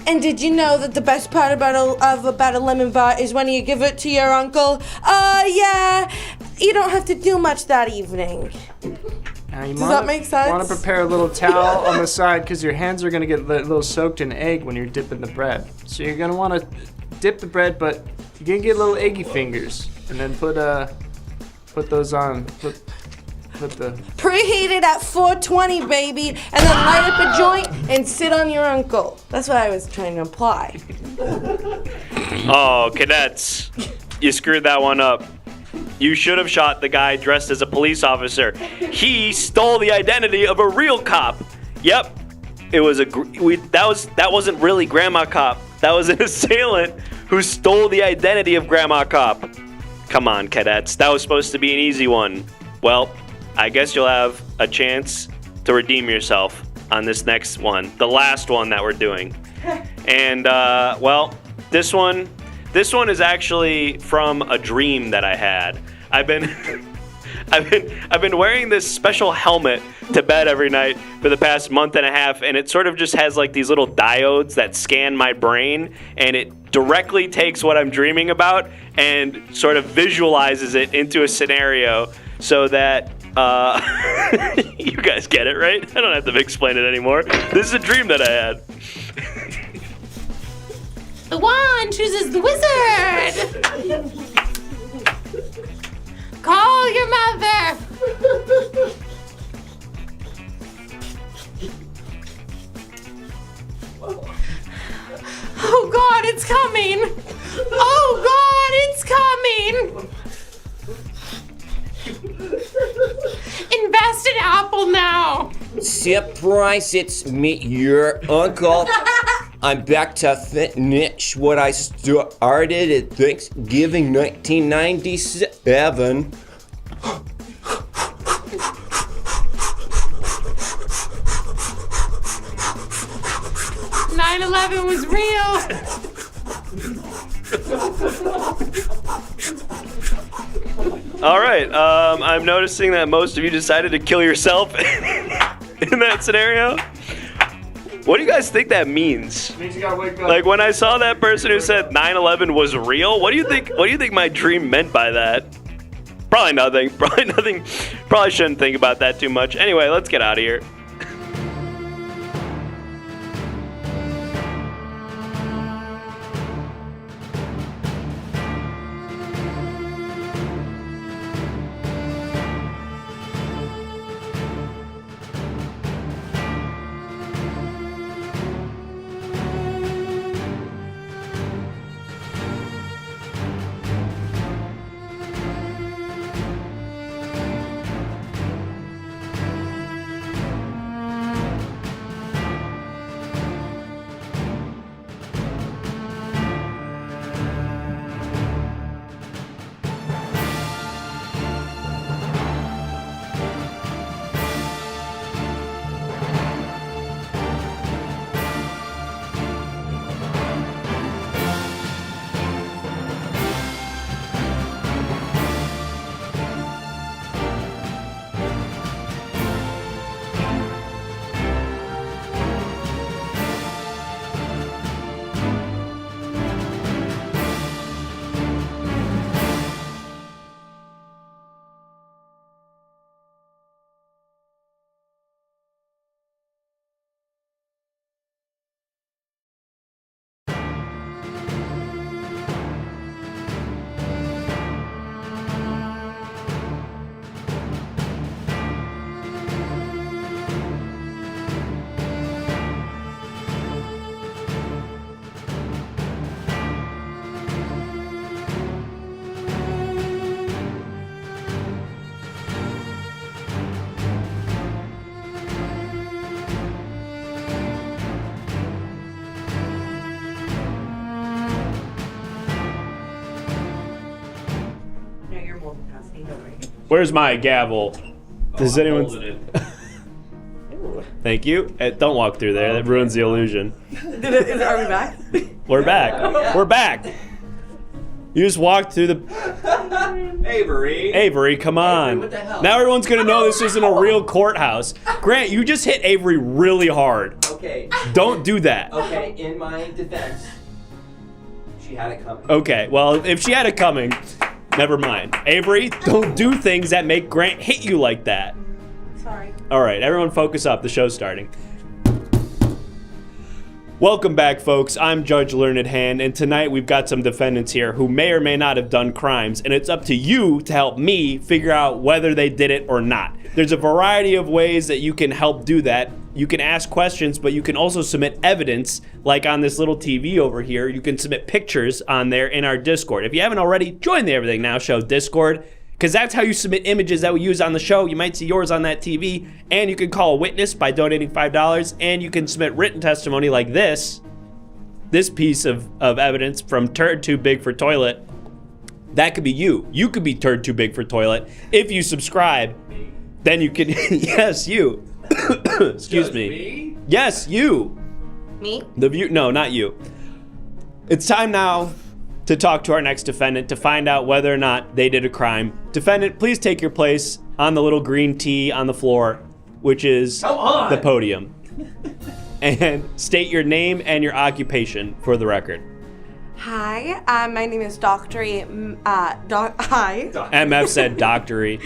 And did you know that the best part about a lemon bar is when you give it to your uncle? Yeah, you don't have to do much that evening. Does that make sense? You want to prepare a little towel on the side because your hands are going to get a little soaked in egg when you're dipping the bread. So you're going to want to dip the bread, but you're going to get little eggy fingers. And then put those on. Preheat it at 420, baby, and then light up a joint and sit on your uncle. That's what I was trying to imply. Oh, cadets, you screwed that one up. You should have shot the guy dressed as a police officer. He stole the identity of a real cop. Yep, it was that wasn't really Grandma Cop. That was an assailant who stole the identity of Grandma Cop. Come on, cadets, that was supposed to be an easy one. Well, I guess you'll have a chance to redeem yourself on this next one, the last one that we're doing. And well, this one is actually from a dream that I had. I've I've been wearing this special helmet to bed every night for the past month and a half, and it sort of just has like these little diodes that scan my brain, and it directly takes what I'm dreaming about and sort of visualizes it into a scenario so that you guys get it, right? I don't have to explain it anymore. This is a dream that I had. The wand chooses the wizard. Call your mother. Oh God, it's coming. Oh God, it's coming. Invest in Apple now. Surprise, it's me, your uncle. I'm back to finish what I started at Thanksgiving 1997. 9/11 was real. All right, I'm noticing that most of you decided to kill yourself in that scenario. What do you guys think that means? It means you gotta wake up. Like when I saw that person who said 9/11 was real, what do you think my dream meant by that? Probably nothing. Probably shouldn't think about that too much. Anyway, let's get out of here. Where's my gavel? Does anyone? Thank you. Don't walk through there. That ruins the illusion. Are we back? We're back. We're back. You just walked through the... Avery, come on. what the hell? Now everyone's going to know this isn't a real courthouse. Grant, you just hit Avery really hard. Okay. Don't do that. Okay, in my defense, she had it coming. Okay, well, if she had it coming, never mind. Avery, don't do things that make Grant hit you like that. Sorry. All right, everyone focus up. The show's starting. Welcome back, folks. I'm Judge Learned Hand, and tonight we've got some defendants here who may or may not have done crimes, and it's up to you to help me figure out whether they did it or not. There's a variety of ways that you can help do that. You can ask questions, but you can also submit evidence, like on this little TV over here. You can submit pictures on there in our Discord. If you haven't already, join the Everything Now Show Discord, because that's how you submit images that we use on the show. You might see yours on that TV, and you can call a witness by donating $5, and you can submit written testimony like this piece of evidence from Turd Too Big for Toilet. That could be you. You could be Turd Too Big for Toilet. If you subscribe, then you can, yes, you. Excuse me. Yes, you. Me? No, not you. It's time now to talk to our next defendant to find out whether or not they did a crime. Defendant, please take your place on the little green tee on the floor, which is the podium. And state your name and your occupation for the record. Hi, my name is Dr. Hi. MF said doctory.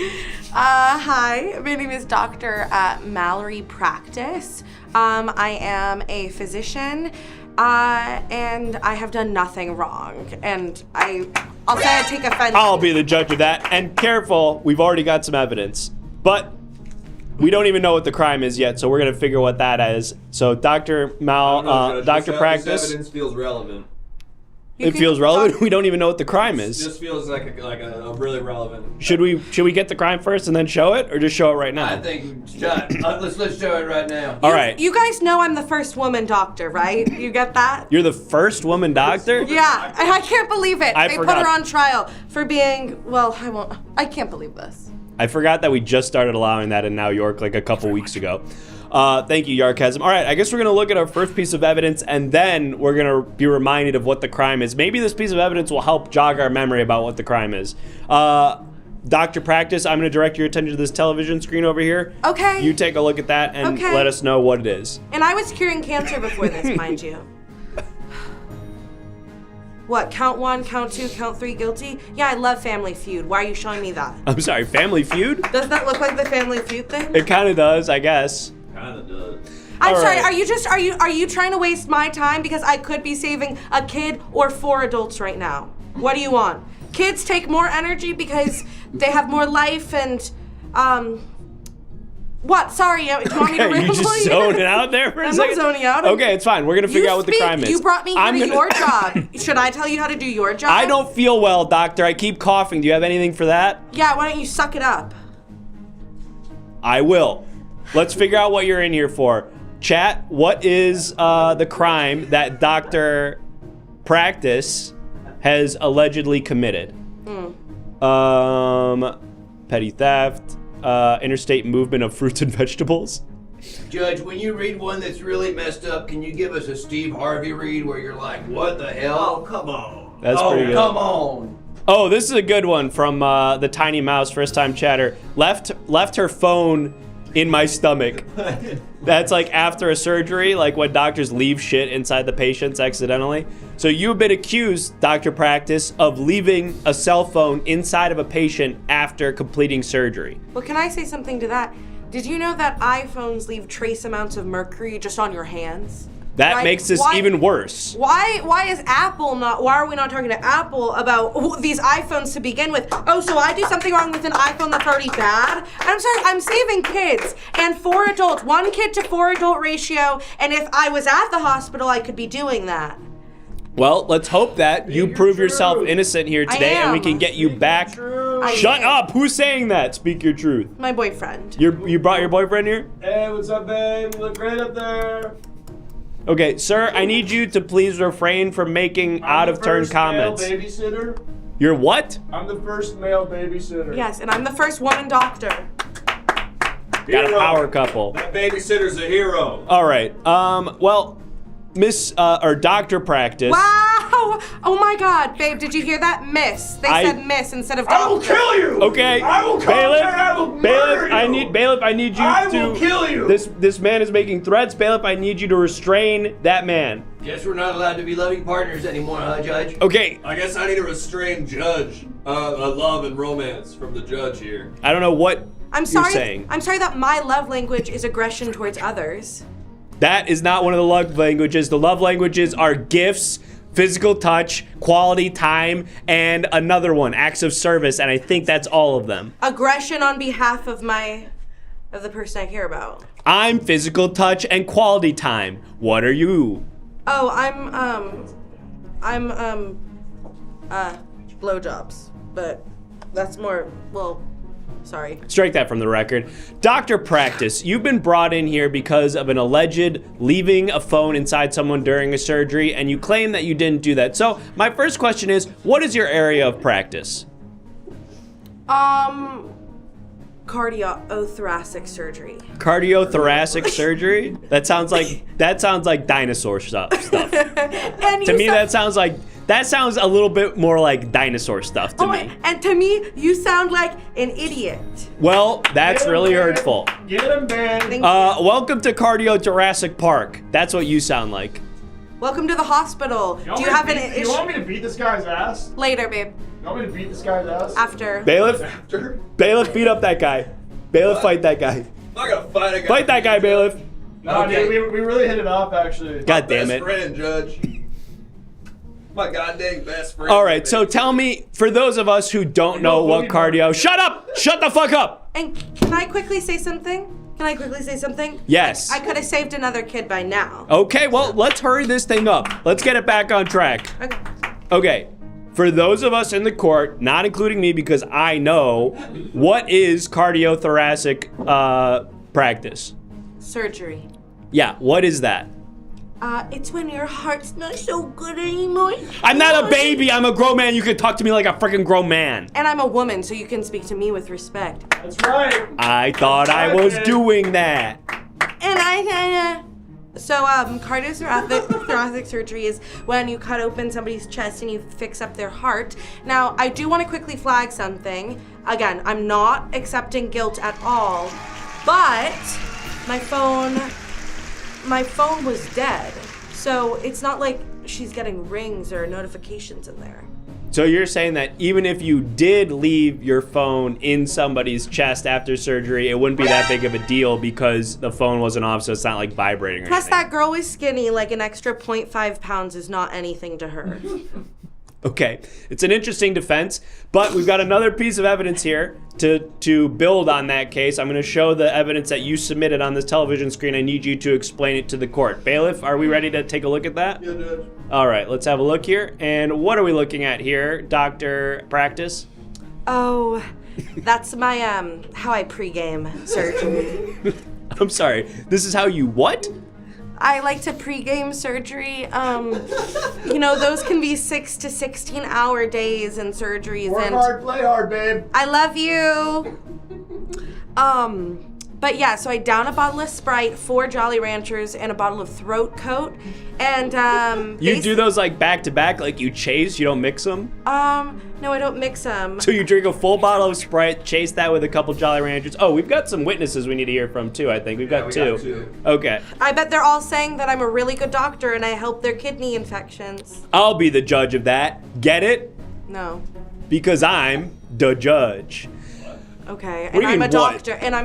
Hi, my name is Dr. Mallory Practice. I am a physician, and I have done nothing wrong. And I'll say I take offense. I'll be the judge of that. And careful, we've already got some evidence. But we don't even know what the crime is yet, so we're going to figure what that is. So Dr. Dr. Practice. This evidence feels relevant. It feels relevant? We don't even know what the crime is. This feels like a really relevant. Should we get the crime first and then show it, or just show it right now? I think let's show it right now. All right. You guys know I'm the first woman doctor, right? You get that? You're the first woman doctor? Yeah, I can't believe it. They forgot. put her on trial for being, well, I can't believe this. I forgot that we just started allowing that in New York like a couple weeks ago. Thank you, Yarkasm. All right, I guess we're going to look at our first piece of evidence, and then we're going to be reminded of what the crime is. Maybe this piece of evidence will help jog our memory about what the crime is. Dr. Practice, I'm going to direct your attention to this television screen over here. Okay. You take a look at that and let us know what it is. And I was curing cancer before this, mind you. What, count 1, count 2, count 3, guilty? Yeah, I love Family Feud. Why are you showing me that? I'm sorry, Family Feud? Doesn't that look like the Family Feud thing? It kind of does, I guess. Kind of does. I'm sorry, are you trying to waste my time? Because I could be saving a kid or 4 adults right now. What do you want? Kids take more energy because they have more life and, what? Sorry, do you want me to ramble? You just zoning out there for a second? I'm not zoning out. Okay, it's fine. We're going to figure out what the crime is. You brought me here to your job. Should I tell you how to do your job? I don't feel well, doctor. I keep coughing. Do you have anything for that? Yeah, why don't you suck it up? I will. Let's figure out what you're in here for. Chat, what is the crime that Dr. Practice has allegedly committed? Petty theft, interstate movement of fruits and vegetables. Judge, when you read one that's really messed up, can you give us a Steve Harvey read where you're like, what the hell? Oh, come on. That's pretty good. Come on. Oh, this is a good one from the Tiny Mouse, first time chatter. Left her phone in my stomach. That's like after a surgery, like when doctors leave shit inside the patients accidentally. So you've been accused, Dr. Practice, of leaving a cell phone inside of a patient after completing surgery. Well, can I say something to that? Did you know that iPhones leave trace amounts of mercury just on your hands? That makes this even worse. Why is Apple not? Why are we not talking to Apple about these iPhones to begin with? Oh, so I do something wrong with an iPhone that's already bad? I'm sorry, I'm saving kids and 4 adults, 1 kid to 4 adult ratio. And if I was at the hospital, I could be doing that. Well, let's hope that you prove yourself innocent here today, and we can get you back. Shut up! Who's saying that? Speak your truth. My boyfriend. You brought your boyfriend here? Hey, what's up, babe? Look great up there. Okay, sir, I need you to please refrain from making out-of-turn comments. I'm the first male babysitter. You're what? I'm the first male babysitter. Yes, and I'm the first woman doctor. Got a power couple. That babysitter's a hero. All right. Well, Miss or Dr. Practice. Wow! Oh my God, babe, did you hear that? Miss. They said miss instead of doctor. I will kill you. Okay. I will come there and I will murder you. Bailiff, I need you I will kill you. This man is making threats. Bailiff, I need you to restrain that man. Guess we're not allowed to be loving partners anymore, huh, Judge? Okay. I guess I need a restrained judge. Love and romance from the judge here. I don't know what I'm sorry. you're saying. I'm sorry that my love language is aggression towards others. That is not one of the love languages. The love languages are gifts, physical touch, quality time, and another one, acts of service, and I think that's all of them. Aggression on behalf of the person I care about. I'm physical touch and quality time. What are you? Oh, I'm blowjobs, but that's more, well, sorry. Strike that from the record. Dr. Practice, you've been brought in here because of an alleged leaving a phone inside someone during a surgery, and you claim that you didn't do that. So my first question is, what is your area of practice? cardiothoracic surgery. Cardiothoracic surgery? That sounds like dinosaur stuff. And To me, that sounds a little bit more like dinosaur stuff to me. And to me, you sound like an idiot. Well, that's really hurtful. Get him, Ben. Welcome to Cardiothoracic Park. That's what you sound like. Welcome to the hospital. Do you have an issue? You want me to beat this guy's ass? Later, babe. You want me to beat this guy's ass? After. Bailiff, beat up that guy. Bailiff, fight that guy. I'm not gonna fight a guy. Fight that guy, Bailiff. No, dude, we really hit it off, actually. God damn it. Best friend, Judge. My goddamn best friend. All right, so tell me, for those of us who don't know what cardio... Shut up! Shut the fuck up! And can I quickly say something? Yes. I could have saved another kid by now. Okay, well, let's hurry this thing up. Let's get it back on track. Okay. For those of us in the court, not including me because I know, what is cardiothoracic practice? Surgery. Yeah, what is that? It's when your heart's not so good anymore. I'm not a baby. I'm a grown man. You can talk to me like a freaking grown man. And I'm a woman, so you can speak to me with respect. That's right. I thought I was doing that. And cardiothoracic surgery is when you cut open somebody's chest and you fix up their heart. Now, I do want to quickly flag something. Again, I'm not accepting guilt at all, but my phone was dead. So it's not like she's getting rings or notifications in there. So you're saying that even if you did leave your phone in somebody's chest after surgery, it wouldn't be that big of a deal because the phone wasn't off, so it's not like vibrating or Plus, anything. that girl was skinny. Like, an extra 0.5 pounds is not anything to her. Okay, it's an interesting defense, but we've got another piece of evidence here to build on that case. I'm going to show the evidence that you submitted on this television screen. I need you to explain it to the court. Bailiff, are we ready to take a look at that? Yeah, Judge. All right, let's have a look here. And what are we looking at here, Dr. Practice? Oh, that's my, how I pregame surgery. I'm sorry, this is how you what? I like to pregame surgery. You know, those can be 6 to 16-hour days and surgeries. Work hard, play hard, babe. I love you. But yeah, so I down a bottle of Sprite, 4 Jolly Ranchers, and a bottle of Throat Coat. And you do those like back to back, like you chase, you don't mix them? No, I don't mix them. So you drink a full bottle of Sprite, chase that with a couple Jolly Ranchers. Oh, we've got some witnesses we need to hear from too, I think. We've got two. Okay. I bet they're all saying that I'm a really good doctor and I help their kidney infections. I'll be the judge of that. Get it? No. Because I'm the judge. Okay, What do and you I'm mean,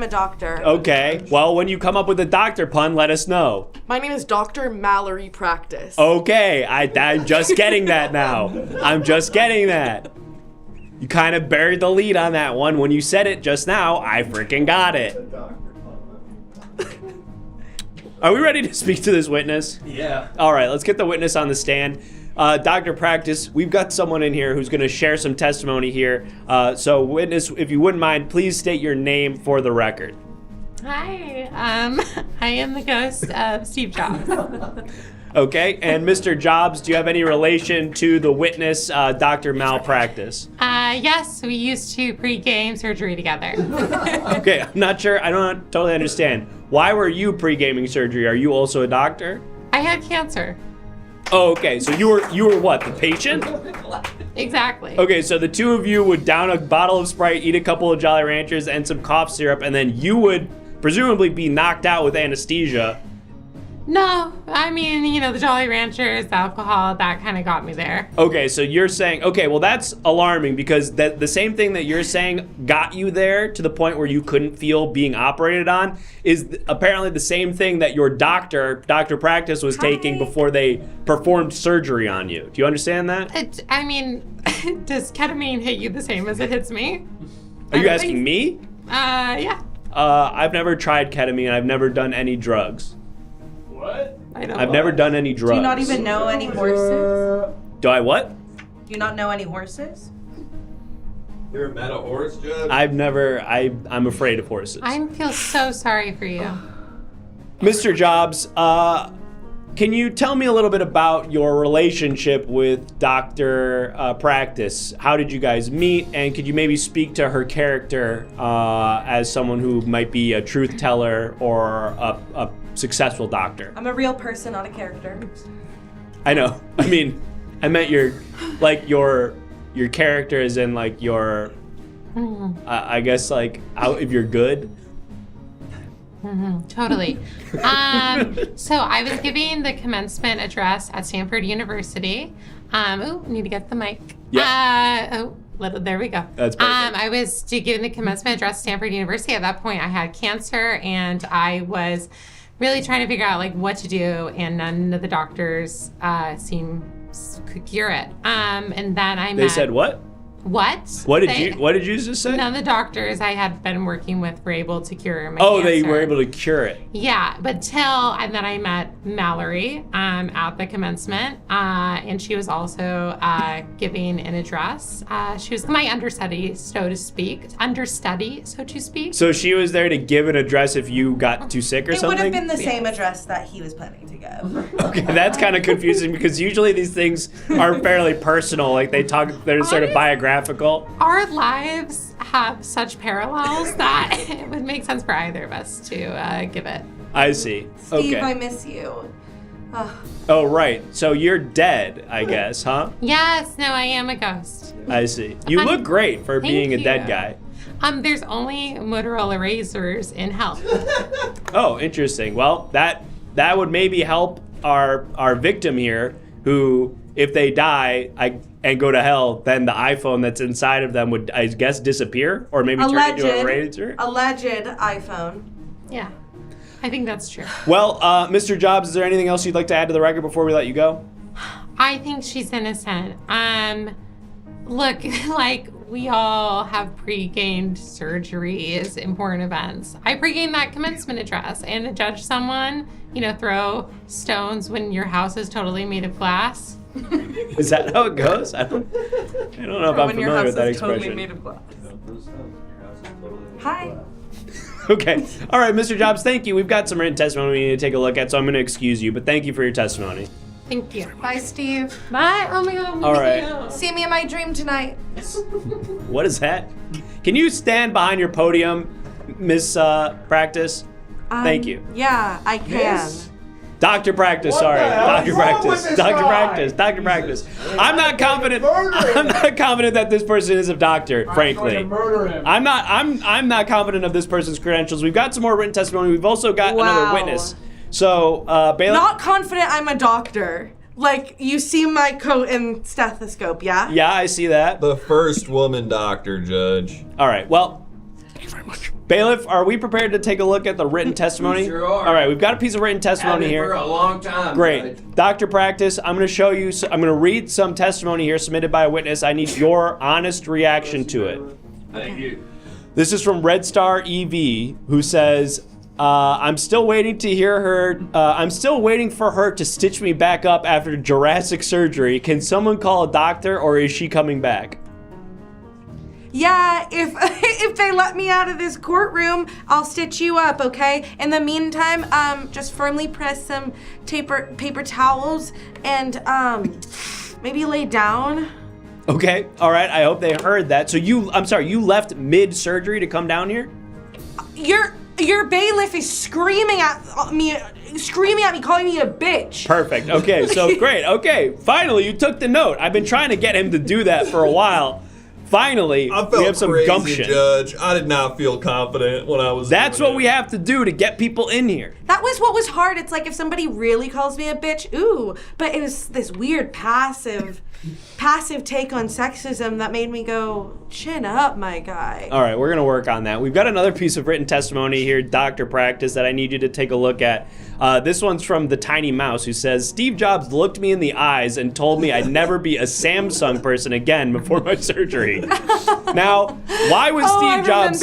a doctor. Okay, well, when you come up with a doctor pun, let us know. My name is Dr. Mallory Practice. Okay, I'm just getting that now. I'm just getting that. You kind of buried the lead on that one. When you said it just now, I freaking got it. Are we ready to speak to this witness? Yeah. All right, let's get the witness on the stand. Dr. Practice, we've got someone in here who's going to share some testimony here. So, witness, if you wouldn't mind, please state your name for the record. Hi, I am the ghost of Steve Jobs. Okay, and Mr. Jobs, do you have any relation to the witness, Dr. Malpractice? Yes, we used to pre-game surgery together. Okay, I'm not sure. I don't totally understand. Why were you pre-gaming surgery? Are you also a doctor? I had cancer. Oh, okay. So you were what? The patient? Exactly. Okay, so the two of you would down a bottle of Sprite, eat a couple of Jolly Ranchers, and some cough syrup, and then you would presumably be knocked out with anesthesia. No, I mean, you know, the Jolly Ranchers, the alcohol, that kind of got me there. Okay, so you're saying, okay, well, that's alarming because the same thing that you're saying got you there to the point where you couldn't feel being operated on is apparently the same thing that your Dr. Practice was taking before they performed surgery on you. Do you understand that? I mean, does ketamine hit you the same as it hits me? Are you asking me? Yeah. I've never tried ketamine. I've never done any drugs. What? I've never done any drugs. Do you not even know any horses? Do I what? Do you not know any horses? You ever met a horse, Judge? I'm afraid of horses. I feel so sorry for you. Mr. Jobs, can you tell me a little bit about your relationship with Dr. Practice? How did you guys meet? And could you maybe speak to her character as someone who might be a truth teller or a successful doctor? I'm a real person, not a character. I know. I mean, I meant your character is in like your, I guess like out if you're good. Totally. So I was giving the commencement address at Stanford University. Need to get the mic. Yeah. There we go. That's perfect. I was giving the commencement address at Stanford University. At that point, I had cancer, and I was really trying to figure out like what to do, and none of the doctors could cure it. And then I met. They said what? What? What did you just say? None of the doctors I had been working with were able to cure my cancer. cancer. They were able to cure it. Yeah, but and then I met Mallory at the commencement, and she was also giving an address. She was my understudy, so to speak. So she was there to give an address if you got too sick or It something? would have been the same address that he was planning to give. Okay, that's kind of confusing because usually these things are fairly personal. Like they're sort of biographical. Our lives have such parallels that it would make sense for either of us to give it. I see. Steve, okay. I miss you. Oh, right. So you're dead, I guess, huh? Yes, no, I am a ghost. I see. You look great for being a dead guy. There's only Motorola erasers in hell. Oh, interesting. Well, that would maybe help our victim here, who, if they die and go to hell, then the iPhone that's inside of them would, I guess, disappear or maybe turn into a razor. Alleged iPhone. Yeah, I think that's true. Well, Mr. Jobs, is there anything else you'd like to add to the record before we let you go? I think she's innocent. Look, like we all have pre-gained surgeries, important events. I pre-gained that commencement address, and to judge someone, throw stones when your house is totally made of glass. Is that how it goes? I don't know if I'm familiar with that expression. Totally made of glass. Hi. Okay. All right, Mr. Jobs, thank you. We've got some written testimony we need to take a look at, so I'm going to excuse you, but thank you for your testimony. Thank you. Bye, Steve. Bye. Oh my God. All right. See me in my dream tonight. What is that? Can you stand behind your podium, Miss Practice? Thank you. Yeah, I can. Yes. Dr. Practice, sorry. Dr. Practice. I'm not confident that this person is a doctor, frankly. I'm not confident of this person's credentials. We've got some more written testimony. We've also got another witness. So, Bailey. Not confident I'm a doctor. Like, you see my coat and stethoscope, yeah? Yeah, I see that. The first woman doctor, Judge. All right, well. Thank you very much. Bailiff, are we prepared to take a look at the written testimony? Sure are. All right, we've got a piece of written testimony here. For a long time. Great. Judge. Dr. Practice, I'm going to show you, I'm going to read some testimony here submitted by a witness. I need your honest reaction to it. Thank you. This is from Red Star EV, who says, I'm still waiting to hear her. I'm still waiting for her to stitch me back up after Jurassic surgery. Can someone call a doctor, or is she coming back? Yeah, if they let me out of this courtroom, I'll stitch you up, okay? In the meantime, just firmly press some paper towels and maybe lay down. Okay, all right. I hope they heard that. So you left mid-surgery to come down here? Your bailiff is screaming at me, calling me a bitch. Perfect. Okay, so great. Okay, finally you took the note. I've been trying to get him to do that for a while. Finally, we have some crazy, gumption. Judge. I did not feel confident when I was. That's what we have to do to get people in here. That was what was hard. It's like if somebody really calls me a bitch, ooh. But it was this weird passive take on sexism that made me go, chin up, my guy. All right, we're going to work on that. We've got another piece of written testimony here, Dr. Practice, that I need you to take a look at. This one's from the Tiny Mouse, who says, Steve Jobs looked me in the eyes and told me I'd never be a Samsung person again before my surgery. Now, why was Steve Jobs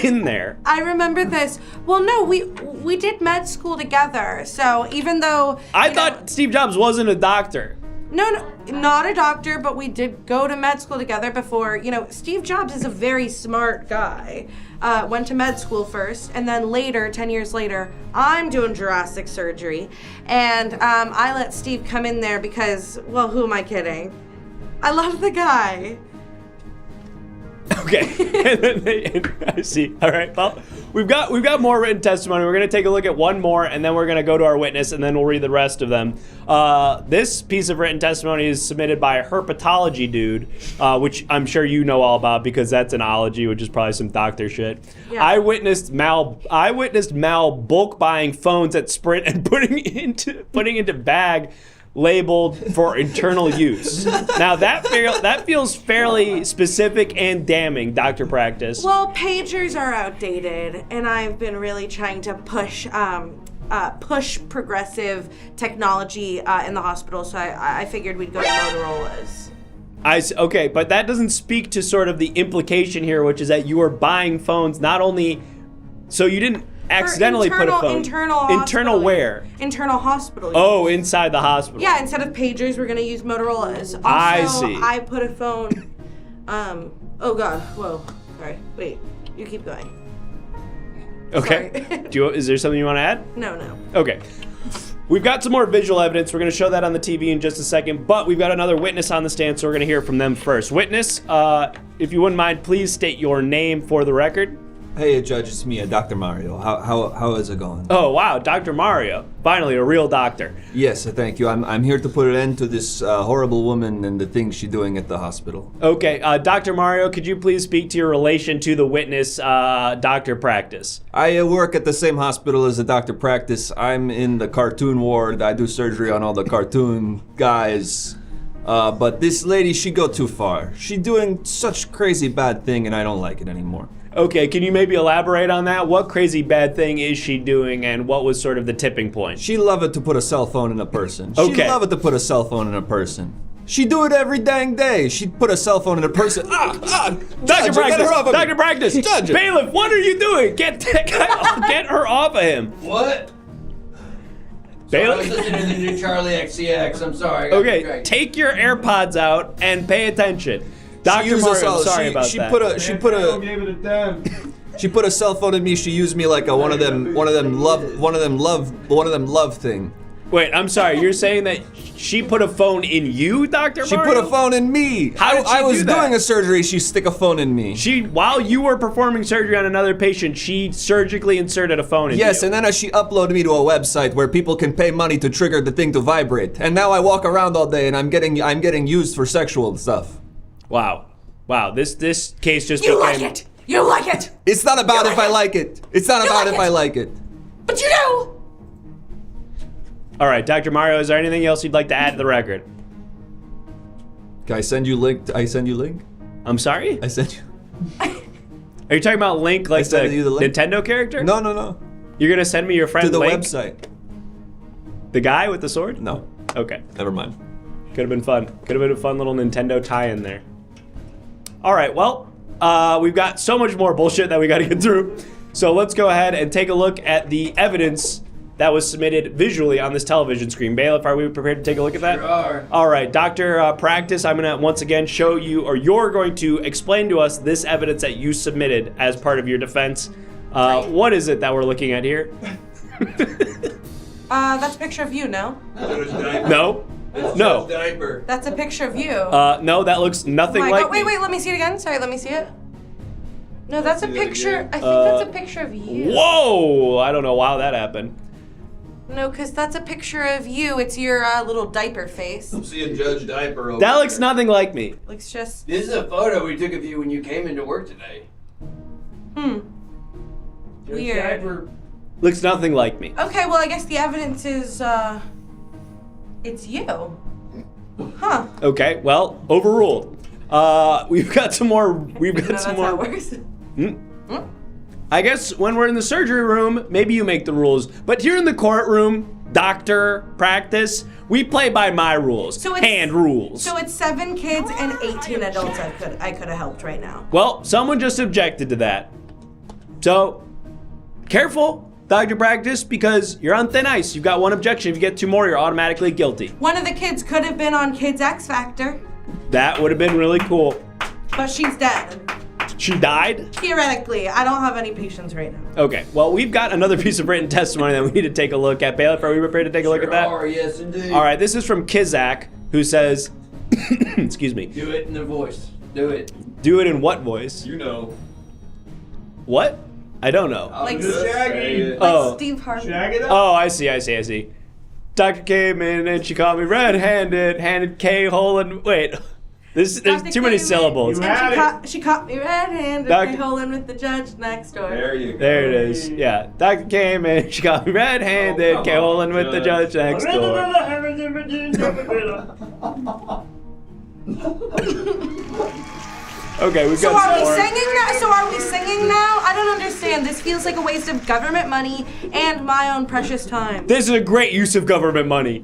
in there? I remember this. Well, no, we did med school together, so even though... I thought Steve Jobs wasn't a doctor. No, not a doctor, but we did go to med school together before. You know, Steve Jobs is a very smart guy. Went to med school first, and then later, 10 years later, I'm doing Jurassic surgery. And I let Steve come in there because, well, who am I kidding? I love the guy. Okay. I see. All right. Well, we've got more written testimony. We're going to take a look at one more, and then we're going to go to our witness, and then we'll read the rest of them. This piece of written testimony is submitted by a herpetology dude, which I'm sure you know all about because that's an ology, which is probably some doctor shit. Yeah. I witnessed Mal bulk buying phones at Sprint and putting into bag labeled for internal use. Now that feels fairly specific and damning, Dr. Practice. Well, pagers are outdated, and I've been really trying to push progressive technology in the hospital, so I figured we'd go to Motorola's. Okay, but that doesn't speak to sort of the implication here, which is that you are buying phones not only so you didn't accidentally put a phone. Internal where? Internal hospital. Oh, inside the hospital. Yeah, instead of pagers, we're gonna use Motorola's. Also, I see. I put a phone. Oh God. Whoa. Sorry. Wait. You keep going. Okay. Is there something you want to add? No. Okay. We've got some more visual evidence. We're going to show that on the TV in just a second, but we've got another witness on the stand, so we're going to hear from them first. Witness, if you wouldn't mind, please state your name for the record. Hey, Judge, it's me, Dr. Mario. How is it going? Oh, wow, Dr. Mario. Finally, a real doctor. Yes, thank you. I'm here to put an end to this horrible woman and the things she's doing at the hospital. Okay, Dr. Mario, could you please speak to your relation to the witness, Dr. Practice? I work at the same hospital as the Dr. Practice. I'm in the cartoon ward. I do surgery on all the cartoon guys. But this lady, she go too far. She doing such crazy bad thing, and I don't like it anymore. Okay, can you maybe elaborate on that? What crazy bad thing is she doing, and what was sort of the tipping point? She love it to put a cell phone in a person. Okay. She love it to put a cell phone in a person. She do it every dang day. She'd put a cell phone in a person. Dr. Practice! Judge! Bailiff, what are you doing? Get her off of him. What? Bailiff? I was listening to the new Charlie XCX. I'm sorry. Okay, take your AirPods out and pay attention. Dr. Mario, I'm sorry about that. She put a cell phone in me. She used me like one of them love thing. Wait, I'm sorry. You're saying that she put a phone in you, Dr. Mario? She put a phone in me. How did she I was do that? doing a surgery. She stick a phone in me. While you were performing surgery on another patient, she surgically inserted a phone in you. Yes, and then she uploaded me to a website where people can pay money to trigger the thing to vibrate. And now I walk around all day and I'm getting used for sexual stuff. Wow, this case just You like it. You like it. It's not about if I like it. It's not about if I like it. But you do. All right, Dr. Mario, is there anything else you'd like to add to the record? Can I send you link? I'm sorry? I sent you. Are you talking about Link, like the Nintendo character? No. You're gonna send me your friend to the Link? website. The guy with the sword? No. Okay. Never mind. Could have been fun. Could have been a fun little Nintendo tie-in there. All right, well, we've got so much more bullshit that we got to get through. So let's go ahead and take a look at the evidence that was submitted visually on this television screen. Bailiff, are we prepared to take a look at that? Sure are. All right, Dr. Practice, I'm going to once again show you, or you're going to explain to us this evidence that you submitted as part of your defense. What is it that we're looking at here? That's a picture of you, no? No. No. Diaper. That's a picture of you. No, that looks nothing like Wait, let me see it again. Sorry, let me see it. No, that's a picture. I think that's a picture of you. Whoa! I don't know how that happened. No, because that's a picture of you. It's your little diaper face. I'm seeing Judge Diaper over That looks nothing like me. Looks just... This is a photo we took of you when you came into work today. Weird. Diaper. Looks nothing like me. Okay, well, I guess the evidence is, it's you. Huh. Okay, well, overruled. We've got some more. That's how it works. I guess when we're in the surgery room, maybe you make the rules. But here in the courtroom, Dr. Practice, we play by my rules. Hand rules. So it's 7 kids and 18 adults I could have helped right now. Well, someone just objected to that. So, careful. Dr. Practice, because you're on thin ice. You've got one objection. If you get 2 more, you're automatically guilty. One of the kids could have been on Kids X Factor, That would have been really cool. but she's dead. She died? Theoretically, I don't have any patience right now. Okay, well, we've got another piece of written testimony that we need to take a look at. Bailiff, are we prepared to take a look at that? Sure, yes, indeed. All right, this is from Kizak, who says, excuse me. Do it in the voice. Do it. Do it in what voice? You know. What? I don't know. Like Shaggy. Oh. Steve Harvey. Shag it up. Oh, I see. Doctor came in and she caught me red-handed, handed K-hole and wait. There's too many syllables. And she caught me red-handed, Doctor- holding with the judge next door. There you go. There it is. Yeah. Doctor came in, she got me red-handed, K-holing with the judge next door. Okay, we've got So are some we more. singing now? So are we singing now? I don't understand. This feels like a waste of government money and my own precious time. This is a great use of government money.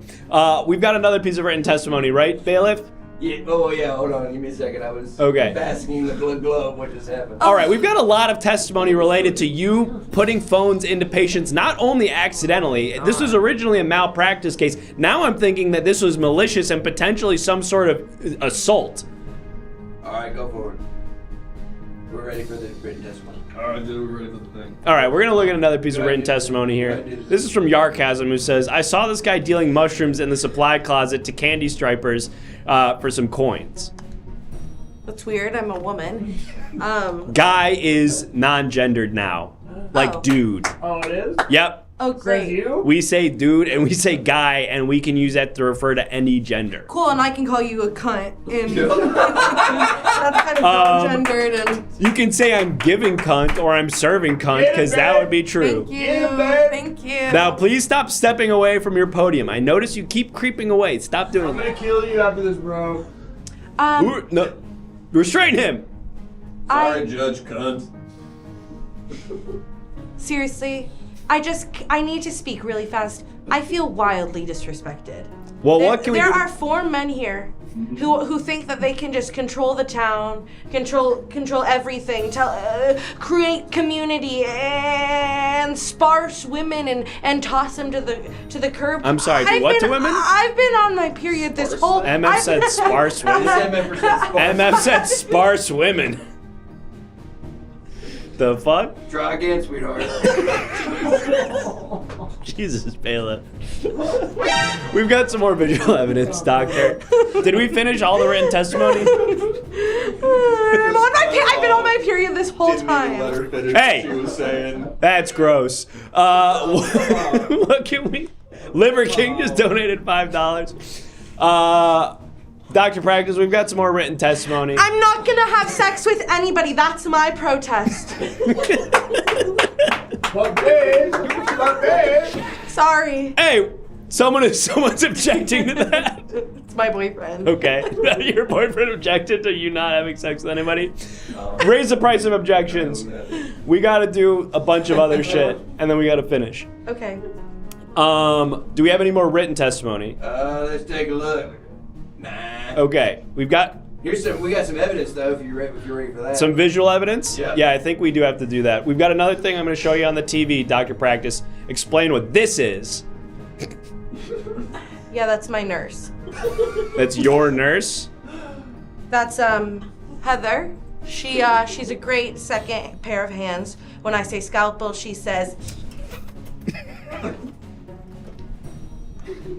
We've got another piece of written testimony, right, Bailiff? Yeah. Oh yeah. Hold on. Give me a second. I was Okay. basking in the glow of what just happened. All right, we've got a lot of testimony related to you putting phones into patients, not only accidentally. This was originally a malpractice case. Now I'm thinking that this was malicious and potentially some sort of assault. All right, go for it. We're ready for the written testimony. All right, dude, we're ready for the thing. All right, we're going to look at another piece of written testimony here. This is from Yarkasm, who says, I saw this guy dealing mushrooms in the supply closet to candy stripers for some coins. That's weird. I'm a woman. Guy is non-gendered now. Like dude. Oh, it is? Yep. Oh, great. We say dude and we say guy, and we can use that to refer to any gender. Cool, and I can call you a cunt. And that's kind of non-gendered. And You can say I'm giving cunt or I'm serving cunt, because that would be true. thank you. Thank you. Now, please stop stepping away from your podium. I notice you keep creeping away. Stop doing I'm that. gonna kill you after this, bro. No, restrain him. Sorry, Judge Cunt. Seriously, I need to speak really fast. I feel wildly disrespected. Well, what can we There do? are 4 men here who think that they can just control the town, control everything, create community and sparse women and toss them to the curb. I'm sorry, do what to women? I've been on my period this whole. MF said sparse women. MF said sparse women. The fuck? Try again, sweetheart. Jesus, Bailiff. We've got some more visual evidence, Doctor. Did we finish all the written testimony? I've been on my period this whole time. Hey! She was saying. That's gross. What can we? Liver King just donated $5. Dr. Practice, we've got some more written testimony. I'm not gonna have sex with anybody. That's my protest. Sorry. Hey, someone's objecting to that. It's my boyfriend. Okay. Your boyfriend objected to you not having sex with anybody? Raise the price of objections. We gotta do a bunch of other shit, and then we gotta finish. Okay. Do we have any more written testimony? Let's take a look. Okay. We got We got some evidence though. If you're ready for that. some visual evidence? Yeah. I think we do have to do that. We've got another thing I'm gonna show you on the TV, Dr. Practice. Explain what this is. Yeah, that's my nurse. That's your nurse? That's Heather. She's a great second pair of hands. When I say scalpel, she says.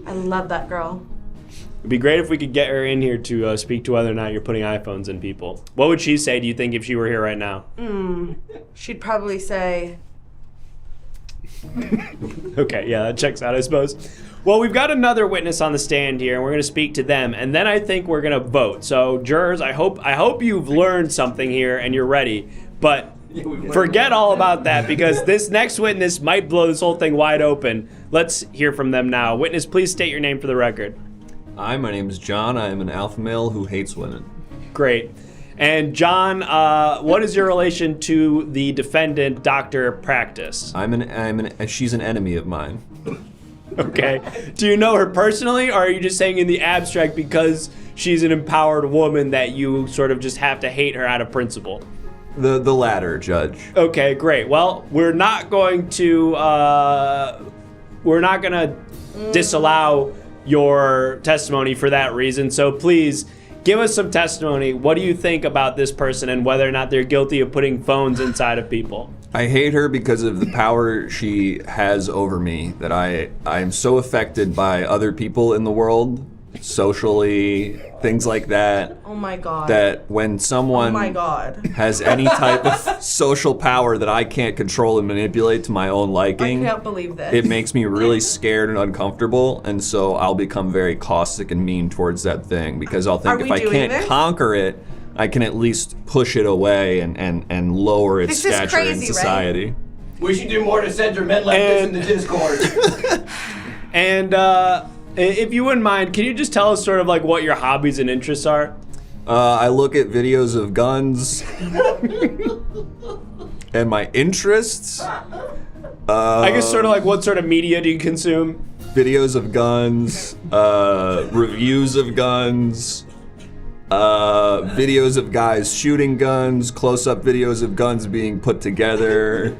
I love that girl. It'd be great if we could get her in here to speak to whether or not you're putting iPhones in people. What would she say, do you think, if she were here right now? She'd probably say. Okay, yeah, that checks out, I suppose. Well, we've got another witness on the stand here, and we're going to speak to them, and then I think we're going to vote. So, jurors, I hope you've learned something here and you're ready, but forget all about that, because this next witness might blow this whole thing wide open. Let's hear from them now. Witness, please state your name for the record. Hi, my name is John. I am an alpha male who hates women. Great. And John, what is your relation to the defendant, Dr. Practice? She's an enemy of mine. Okay. Do you know her personally, or are you just saying in the abstract because she's an empowered woman that you sort of just have to hate her out of principle? The latter, Judge. Okay, great. Well, we're not going to disallow your testimony for that reason. So please give us some testimony. What do you think about this person and whether or not they're guilty of putting phones inside of people? I hate her because of the power she has over me, that I am so affected by other people in the world, socially, things like that. Oh my God. That when someone has any type of social power that I can't control and manipulate to my own liking, I can't believe this. it makes me really scared and uncomfortable, and so I'll become very caustic and mean towards that thing, because I'll think if I can't conquer it, I can at least push it away and lower its stature in society. Right? We should do more to censor men like this in the Discord. And if you wouldn't mind, can you just tell us sort of like what your hobbies and interests are? I look at videos of guns. And my interests? I guess sort of like what sort of media do you consume? Videos of guns, reviews of guns, videos of guys shooting guns, close-up videos of guns being put together.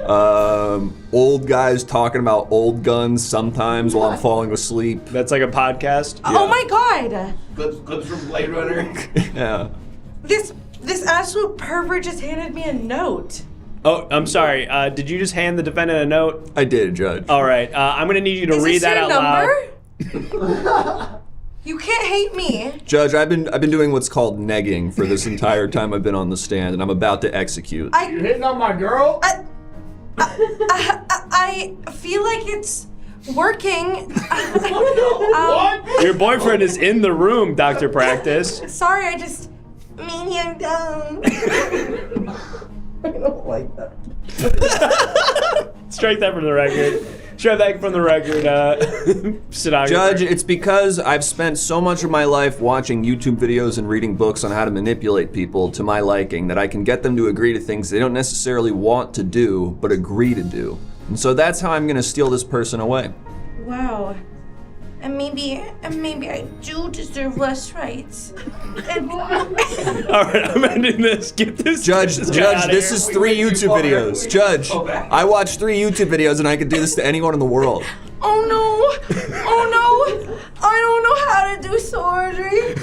Old guys talking about old guns sometimes while I'm falling asleep. That's like a podcast? Yeah. Oh my God! Clips from Blade Runner. Yeah. This absolute pervert just handed me a note. Oh, I'm sorry. Did you just hand the defendant a note? I did, Judge. All right. I'm going to need you to read that out loud. You can't hate me. Judge, I've been doing what's called negging for this entire time I've been on the stand, and I'm about to execute. You're hitting on my girl? I feel like it's working. What? Your boyfriend is in the room, Dr. Practice. Sorry, I just mean him down. I don't like that. Strike that from the record. Strike that from the record, Judge, it's because I've spent so much of my life watching YouTube videos and reading books on how to manipulate people to my liking that I can get them to agree to things they don't necessarily want to do, but agree to do. And so that's how I'm gonna steal this person away. Wow. And maybe I do deserve less rights. All right, I'm ending this. Get this. Judge, this is 3 YouTube videos. Judge, I watched 3 YouTube videos and I could do this to anyone in the world. Oh no! Oh no! I don't know how to do surgery.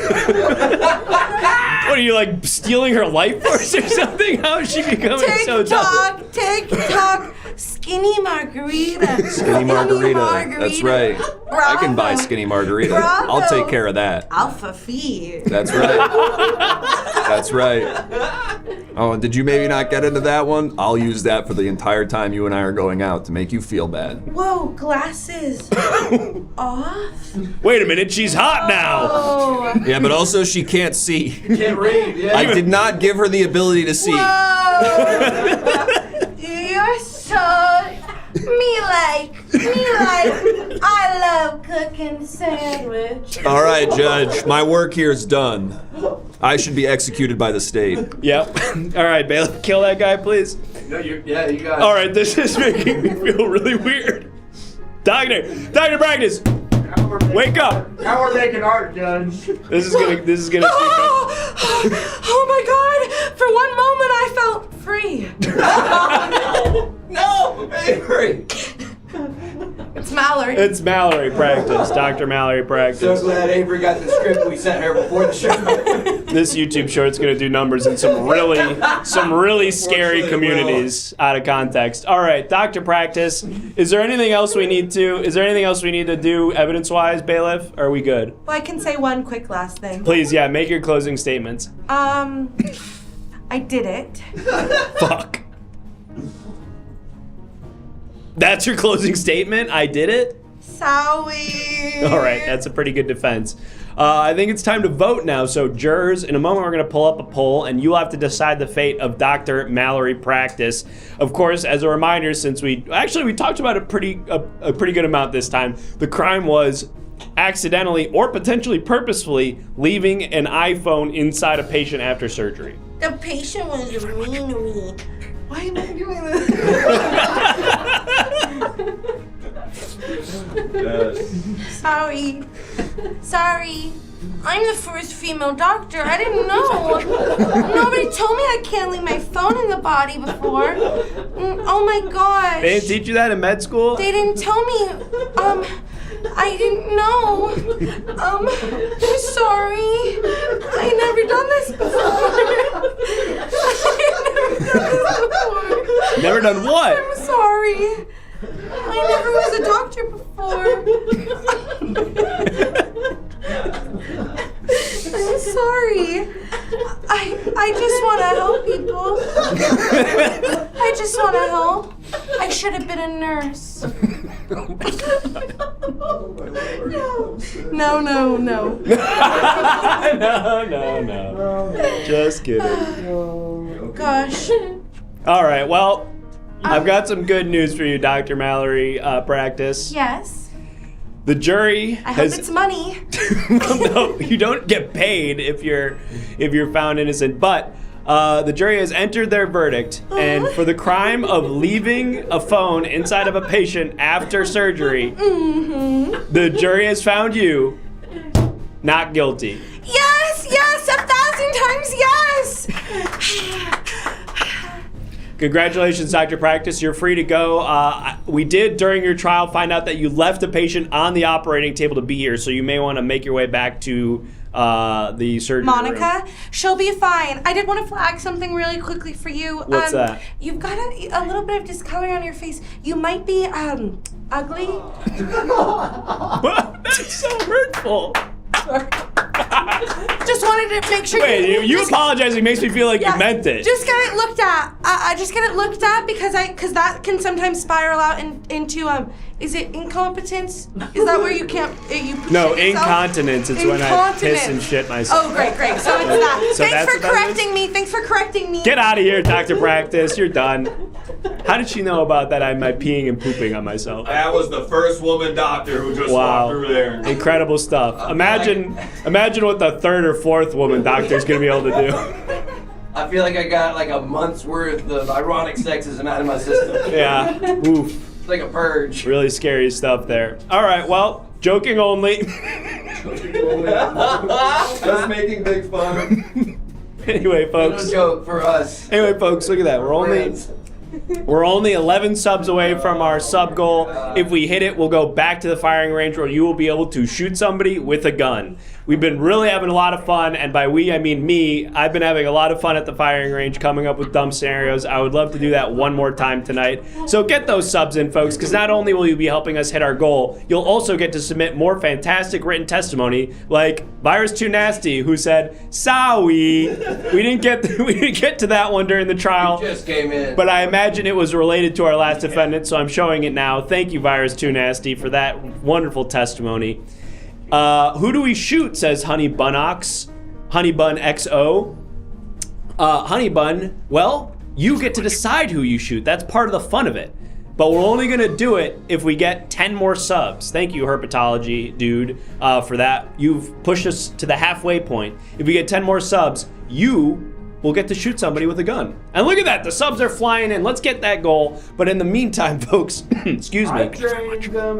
What are you, like, stealing her life force or something? How is she becoming so tough? TikTok, skinny margarita. Skinny margarita. That's right. Bravo. I can buy skinny margarita. Bravo. I'll take care of that. Alpha feed. That's right. That's right. Oh, and did you maybe not get into that one? I'll use that for the entire time you and I are going out to make you feel bad. Whoa, glasses off? Wait a minute, she's hot now. Oh. Yeah, but also she can't see. Can't read, yeah. I did not give her the ability to see. You're so me like. I love cooking sandwich. All right, Judge, my work here is done. I should be executed by the state. Yep. All right, Bailiff, kill that guy, please. No, you got it. All right, this is making me feel really weird. Doctor Practice, wake up. Now we're making art, Judge. This is gonna. Oh my God! For 1 moment, I felt free. No, Avery. It's Mallory. It's Mallory Practice, Dr. Mallory Practice. So glad Avery got the script we sent her before the show. This YouTube short's gonna do numbers in some really scary communities out of context. All right, Dr. Practice, is there anything else we need to do evidence-wise, Bailiff? Or are we good? Well, I can say one quick last thing. Please, yeah, make your closing statements. I did it. Fuck. That's your closing statement? I did it? Sorry. All right, that's a pretty good defense. I think it's time to vote now. So jurors, in a moment we're going to pull up a poll and you'll have to decide the fate of Dr. Mallory Practice. Of course, as a reminder, since we talked about it a pretty good amount this time, the crime was accidentally or potentially purposefully leaving an iPhone inside a patient after surgery. The patient was mean to me. Why am I doing this? Sorry. I'm the first female doctor. I didn't know. Nobody told me I can't leave my phone in the body before. Oh my gosh. They didn't teach you that in med school? They didn't tell me. I didn't know. I'm sorry. I never done this before. I never done this before. Never done what? I'm sorry. I never was a doctor before. I'm sorry. I just want to help people. I just want to help. I should have been a nurse. No. No. Just kidding. Gosh. All right, well, I've got some good news for you, Dr. Mallory Practice. Yes. The jury I hope it's money. No, you don't get paid if you're found innocent, but the jury has entered their verdict, and for the crime of leaving a phone inside of a patient after surgery, the jury has found you not guilty. Yes, 1,000 times yes. Congratulations, Dr. Practice. You're free to go. We did, during your trial, find out that you left a patient on the operating table to be here, so you may want to make your way back to the surgery Monica, room. She'll be fine. I did want to flag something really quickly for you. What's that? You've got a little bit of discoloring on your face. You might be ugly. That's so hurtful. Just wanted to make sure. Wait, you apologizing makes me feel like you meant it. Just get it looked at. I just get it looked at because that can sometimes spiral out into is it incompetence? Is that where you can't you No, shit yourself? incontinence. It's when I piss and shit myself. Oh, great. So it's that. So Thanks that's for what that correcting me. Get out of here, Dr. Practice. You're done. How did she know about that? I'm peeing and pooping on myself. That was the first woman doctor who just walked through there. Incredible stuff. Imagine what the third or fourth woman doctor is going to be able to do. I feel like I got like a month's worth of ironic sexism out of my system. Yeah. Oof. It's like a purge. Really scary stuff there. All right, well, joking only. Just making big fun. Anyway, folks. No joke for us. Anyway, folks, look at that. We're only 11 subs away from our sub goal. If we hit it, we'll go back to the firing range where you will be able to shoot somebody with a gun. We've been really having a lot of fun, and by we, I mean me. I've been having a lot of fun at the firing range, coming up with dumb scenarios. I would love to do that one more time tonight. So get those subs in, folks, because not only will you be helping us hit our goal, you'll also get to submit more fantastic written testimony, like Virus Too Nasty, who said, "Sorry, we didn't get to that one during the trial." He just came in. But I imagine it was related to our last defendant, so I'm showing it now. Thank you, Virus Too Nasty, for that wonderful testimony. Who do we shoot, says Honey Bunox. Honey Bun XO. Honey Bun, well, you get to decide who you shoot. That's part of the fun of it. But we're only going to do it if we get 10 more subs. Thank you, Herpetology dude, for that. You've pushed us to the halfway point. If we get 10 more subs, you will get to shoot somebody with a gun. And look at that, the subs are flying in. Let's get that goal. But in the meantime, folks, excuse me.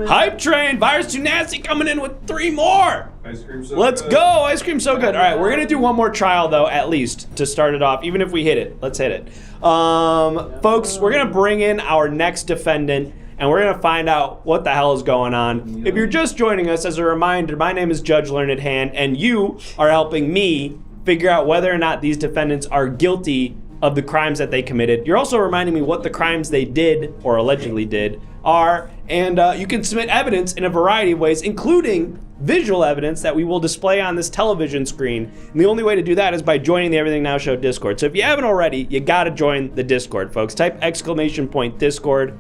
Hype train, Virus Too Nasty coming in with 3 more. Ice cream so Let's good. go, ice cream so good. All right, we're gonna do one more trial though, at least, to start it off, even if we hit it. Let's hit it. Folks, we're gonna bring in our next defendant, and we're gonna find out what the hell is going on. If you're just joining us, as a reminder, my name is Judge Learned Hand, and you are helping me figure out whether or not these defendants are guilty of the crimes that they committed. You're also reminding me what the crimes they did, or allegedly did, are, and you can submit evidence in a variety of ways, including visual evidence that we will display on this television screen. And the only way to do that is by joining the Everything Now Show Discord. So if you haven't already, you gotta join the Discord, folks. Type !Discord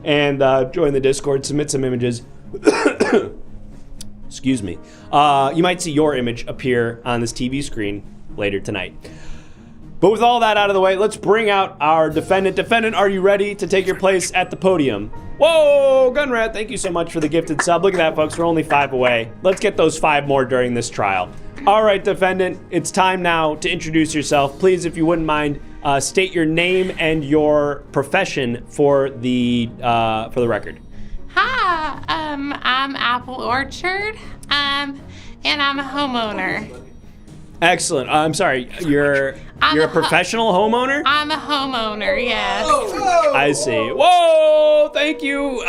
and join the Discord, submit some images. Excuse me. You might see your image appear on this TV screen later tonight. But with all that out of the way, let's bring out our defendant. Defendant, are you ready to take your place at the podium? Whoa, Gunrat, thank you so much for the gifted sub. Look at that, folks. We're only 5 away. Let's get those 5 more during this trial. All right, defendant, it's time now to introduce yourself. Please, if you wouldn't mind, state your name and your profession for the record. Hi, I'm Apple Orchard. and I'm a homeowner. Excellent. I'm sorry. You're a professional homeowner? I'm a homeowner, yes. I see. Whoa! Thank you.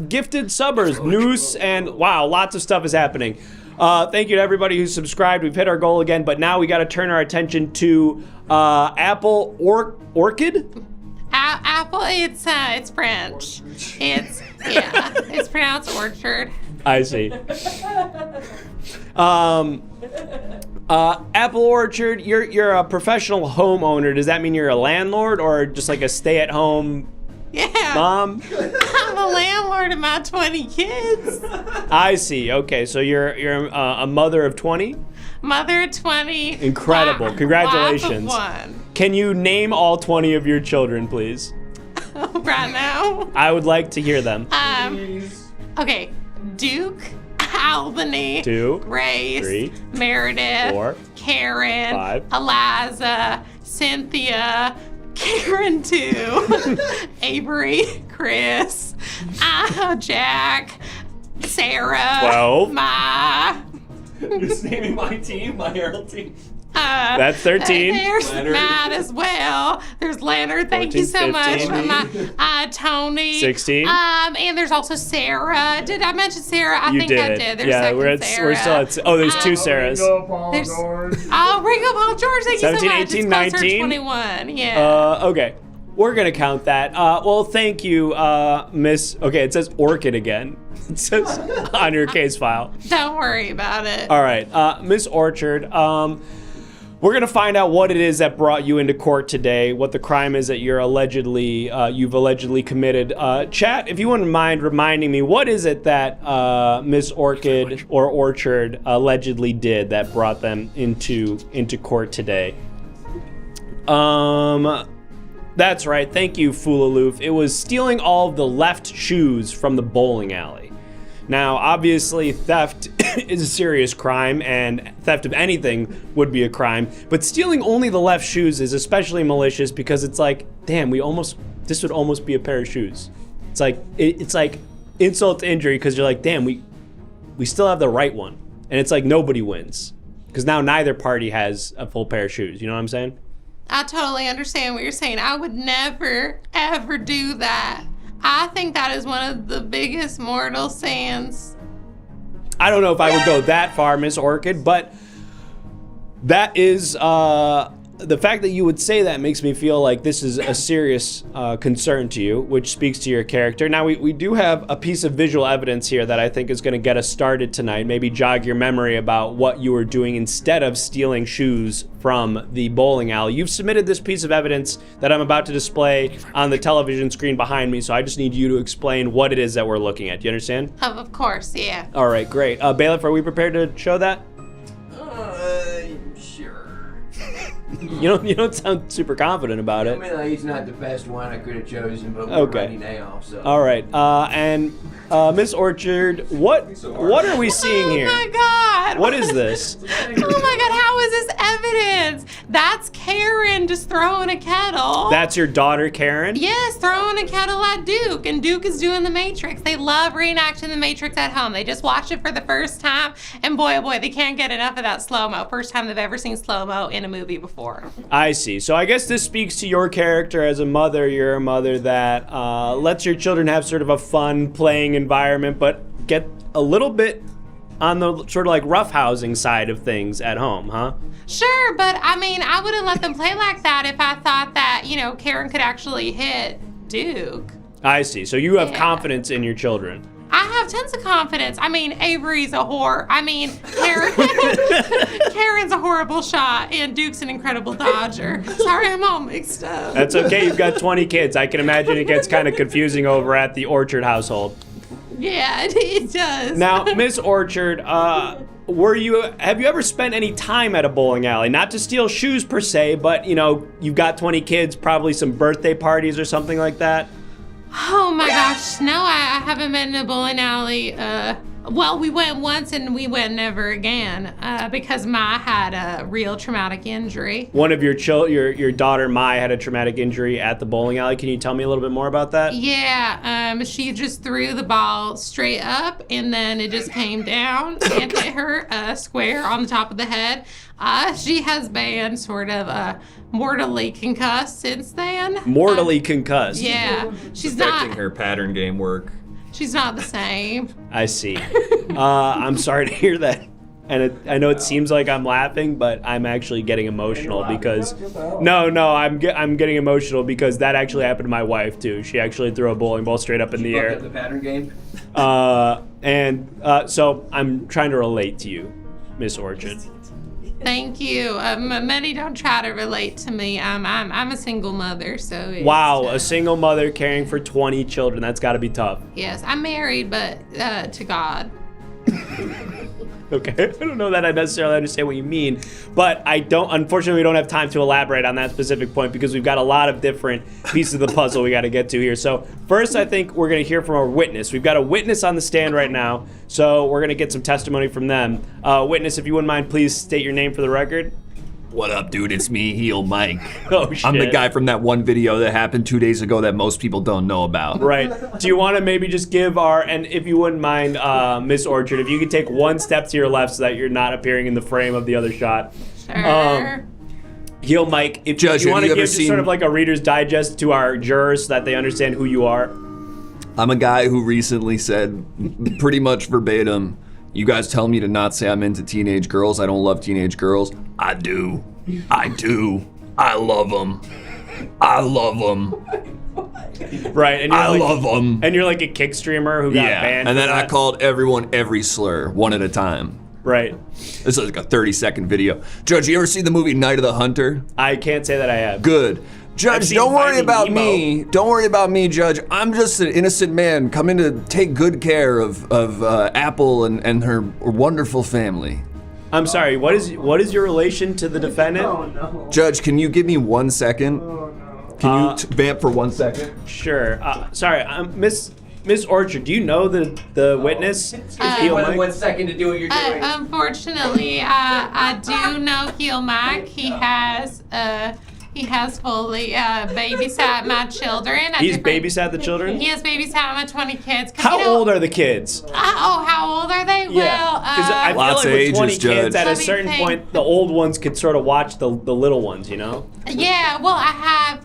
Gifted subbers, Noose, and wow, lots of stuff is happening. Thank you to everybody who subscribed. We've hit our goal again, but now we got to turn our attention to Apple Orchid. Apple, it's French. It's pronounced orchard. I see. Apple Orchard, you're a professional homeowner. Does that mean you're a landlord or just like a stay-at-home mom? I'm a landlord of my 20 kids. I see. Okay, so you're a mother of 20? Mother of 20. Incredible. Congratulations. Wife of 1. Can you name all 20 of your children, please? Right now? I would like to hear them. Okay, Duke, Albany, 2, Grace, 3, Meredith, 4, Karen, 5, Eliza, Cynthia, Karen 2, Avery, Chris, Jack, Sarah, 12. Just naming my team, my Herald team. That's 13. There's Leonard. Matt as well. There's Leonard. Thank 14, you so 15. much. Tony. 16. And there's also Sarah. Did I mention Sarah? I You think did. I did. There's Yeah, second Sarah. we're still at. Oh, there's 2 Sarahs. There's, Ringo Paul George. Thank 17, you so much. 18, It's closer to 19. 21. Yeah. Okay. We're going to count that. Well, thank you, Miss. Okay, it says Orchid again. It says on your case file. Don't worry about it. All right. Miss Orchard, we're going to find out what it is that brought you into court today, what the crime is that you've allegedly committed. Chat, if you wouldn't mind reminding me, what is it that Miss Orchid or Orchard allegedly did that brought them into court today? That's right. Thank you, Foolaloof. It was stealing all of the left shoes from the bowling alley. Now, obviously, theft is a serious crime, and theft of anything would be a crime. But stealing only the left shoes is especially malicious because it's like, damn, this would almost be a pair of shoes. It's like insult to injury because you're like, damn, we still have the right one, and it's like nobody wins because now neither party has a full pair of shoes. You know what I'm saying? I totally understand what you're saying. I would never, ever do that. I think that is one of the biggest mortal sins. I don't know if I would go that far, Miss Orchid, but that is the fact that you would say that makes me feel like this is a serious concern to you, which speaks to your character. Now, we do have a piece of visual evidence here that I think is going to get us started tonight. Maybe jog your memory about what you were doing instead of stealing shoes from the bowling alley. You've submitted this piece of evidence that I'm about to display on the television screen behind me, so I just need you to explain what it is that we're looking at. Do you understand? Of course, yeah. All right, great. Bailiff, are we prepared to show that? Sure. You don't sound super confident about I it. mean, like, he's not the best one I could have chosen, but we're Okay. running now, so. All right. And Miss Orchard, what are we seeing here? Oh my God. What is this? Oh my God, how is this evidence? That's Karen just throwing a kettle. That's your daughter, Karen? Yes, throwing a kettle at Duke, and Duke is doing The Matrix. They love reenacting The Matrix at home. They just watched it for the first time, and boy, oh boy, they can't get enough of that slow-mo. First time they've ever seen slow-mo in a movie before. I see. So I guess this speaks to your character as a mother. You're a mother that lets your children have sort of a fun playing environment, but get a little bit on the sort of like roughhousing side of things at home, huh? Sure, but I mean, I wouldn't let them play like that if I thought that, Karen could actually hit Duke. I see. So you have confidence in your children. I have tons of confidence. I mean, Avery's a whore. I mean, Karen's a horrible shot, and Duke's an incredible dodger. Sorry, I'm all mixed up. That's okay. You've got 20 kids. I can imagine it gets kind of confusing over at the Orchard household. Yeah, it does. Now, Miss Orchard, have you ever spent any time at a bowling alley? Not to steal shoes per se, but you've got 20 kids, probably some birthday parties or something like that. Oh my gosh, no, I haven't been in a bowling alley Well, we went once and we went never again because Ma had a real traumatic injury. One of your daughter Mai had a traumatic injury at the bowling alley. Can you tell me a little bit more about that? Yeah, she just threw the ball straight up and then it just came down and hit her square on the top of the head. She has been sort of mortally concussed since then. Mortally concussed? Yeah, she's Affecting not. her pattern game work. She's not the same. I see. I'm sorry to hear that. And I know it seems like I'm laughing, but I'm actually getting emotional because I'm getting emotional because that actually happened to my wife too. She actually threw a bowling ball straight up in the air. The pattern game. So I'm trying to relate to you, Miss Orchard. Thank you. Many don't try to relate to me. I'm a single mother, so it's, Wow, a single mother caring for 20 children. That's got to be tough. Yes, I'm married, but to God. Okay, I don't know that I necessarily understand what you mean, but unfortunately, we don't have time to elaborate on that specific point because we've got a lot of different pieces of the puzzle we got to get to here. So first, I think we're going to hear from a witness. We've got a witness on the stand right now, so we're going to get some testimony from them. Witness, if you wouldn't mind, please state your name for the record. What up, dude? It's me, Heel Mike. Oh, shit. I'm the guy from that one video that happened 2 days ago that most people don't know about. Right. Do you want to maybe just give and if you wouldn't mind, Miss Orchard, if you could take one step to your left so that you're not appearing in the frame of the other shot. Sure. Heel Mike, if Judge, you want to have you give ever just sort of like a Reader's Digest to our jurors so that they understand who you are. I'm a guy who recently said, pretty much verbatim, you guys tell me to not say I'm into teenage girls. I don't love teenage girls. I do. I love them. I love them. Right, and I love them. And you're like a kick streamer who got banned. And then for I that. called everyone every slur, one at a time. Right. This is like a 30-second video. Judge, you ever see the movie Night of the Hunter? I can't say that I have. Good. Judge, don't worry about me. Don't worry about me, Judge. I'm just an innocent man coming to take good care of Apple and her wonderful family. I'm sorry, what is your relation to the defendant? Oh, no. Judge, can you give me 1 second? Can you vamp for 1 second? Sure. Sorry, Miss Orchard, do you know the witness? More than 1 second to do what you're doing. Unfortunately, I do know Heel Mike. He has fully babysat my children. He's babysat the children? He has babysat my 20 kids. How old are the kids? How old are they? Yeah, because I feel Lots like of with 20 ages, kids, Judge. at a Let me certain think. point, the old ones could sort of watch the little ones, you know? Yeah, well, I have.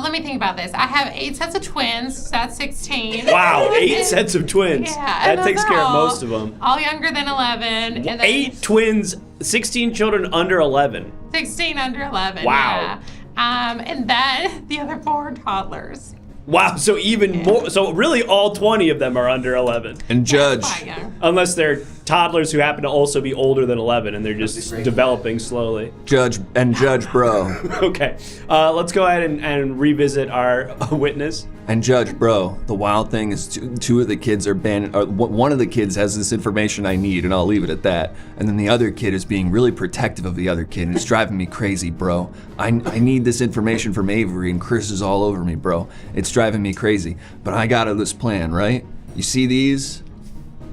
Let me think about this. I have 8 sets of twins, so that's 16. Wow, 8 sets of twins. Yeah, that and takes those care are of all- most of them. All younger than 11. And then 8 twins, 16 children under 11. 16 under 11. Wow. Yeah. And then the other 4 toddlers. Wow, so even more. So really, all 20 of them are under 11. And Judge, Quite young. Unless they're toddlers who happen to also be older than 11 and they're just developing slowly. Judge, bro. Okay, let's go ahead and revisit our witness. And Judge, bro, the wild thing is two of the kids are banned. One of the kids has this information I need, and I'll leave it at that. And then the other kid is being really protective of the other kid, and it's driving me crazy, bro. I need this information from Avery, and Chris is all over me, bro. It's driving me crazy. But I got this plan, right? You see these?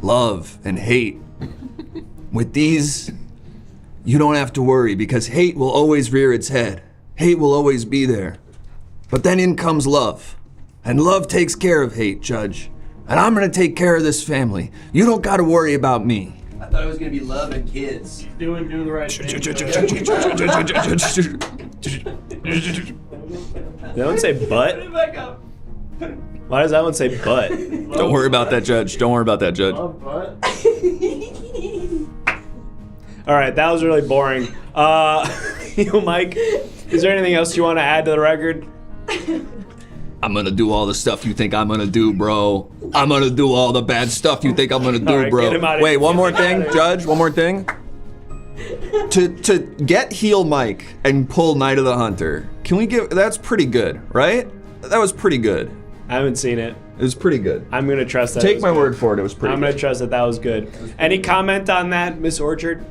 Love and hate. With these, you don't have to worry, because hate will always rear its head. Hate will always be there. But then in comes love. And love takes care of hate, Judge. And I'm gonna take care of this family. You don't gotta worry about me. I thought it was gonna be love and kids. Doing the right thing. Did that one say butt? Why does that one say butt? Don't worry about that, Judge. Don't worry about that, Judge. All right, that was really boring. Mike, is there anything else you want to add to the record? I'm gonna do all the stuff you think I'm gonna do, bro. I'm gonna do all the bad stuff you think I'm gonna do, All right, get him out bro. of Wait, here. one more thing, Judge. One more thing. To get Heel Mike and pull Night of the Hunter, can we give? That's pretty good, right? That was pretty good. I haven't seen it. It was pretty good. I'm going to trust that. Take my word for it. It was pretty I'm good. going to trust that was good. Any comment on that, Miss Orchard?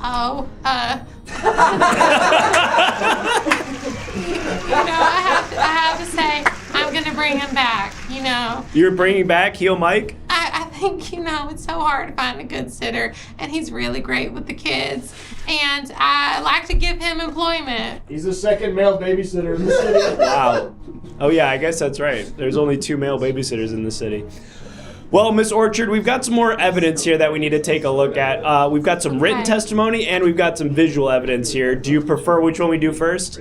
Oh, I have to say, I'm gonna bring him back. You're bringing back Heel Mike? I think it's so hard to find a good sitter, and he's really great with the kids, and I'd like to give him employment. He's the second male babysitter in the city. Wow. Oh yeah, I guess that's right. There's only 2 male babysitters in the city. Well, Miss Orchard, we've got some more evidence here that we need to take a look at. We've got some written testimony and we've got some visual evidence here. Do you prefer which one we do first?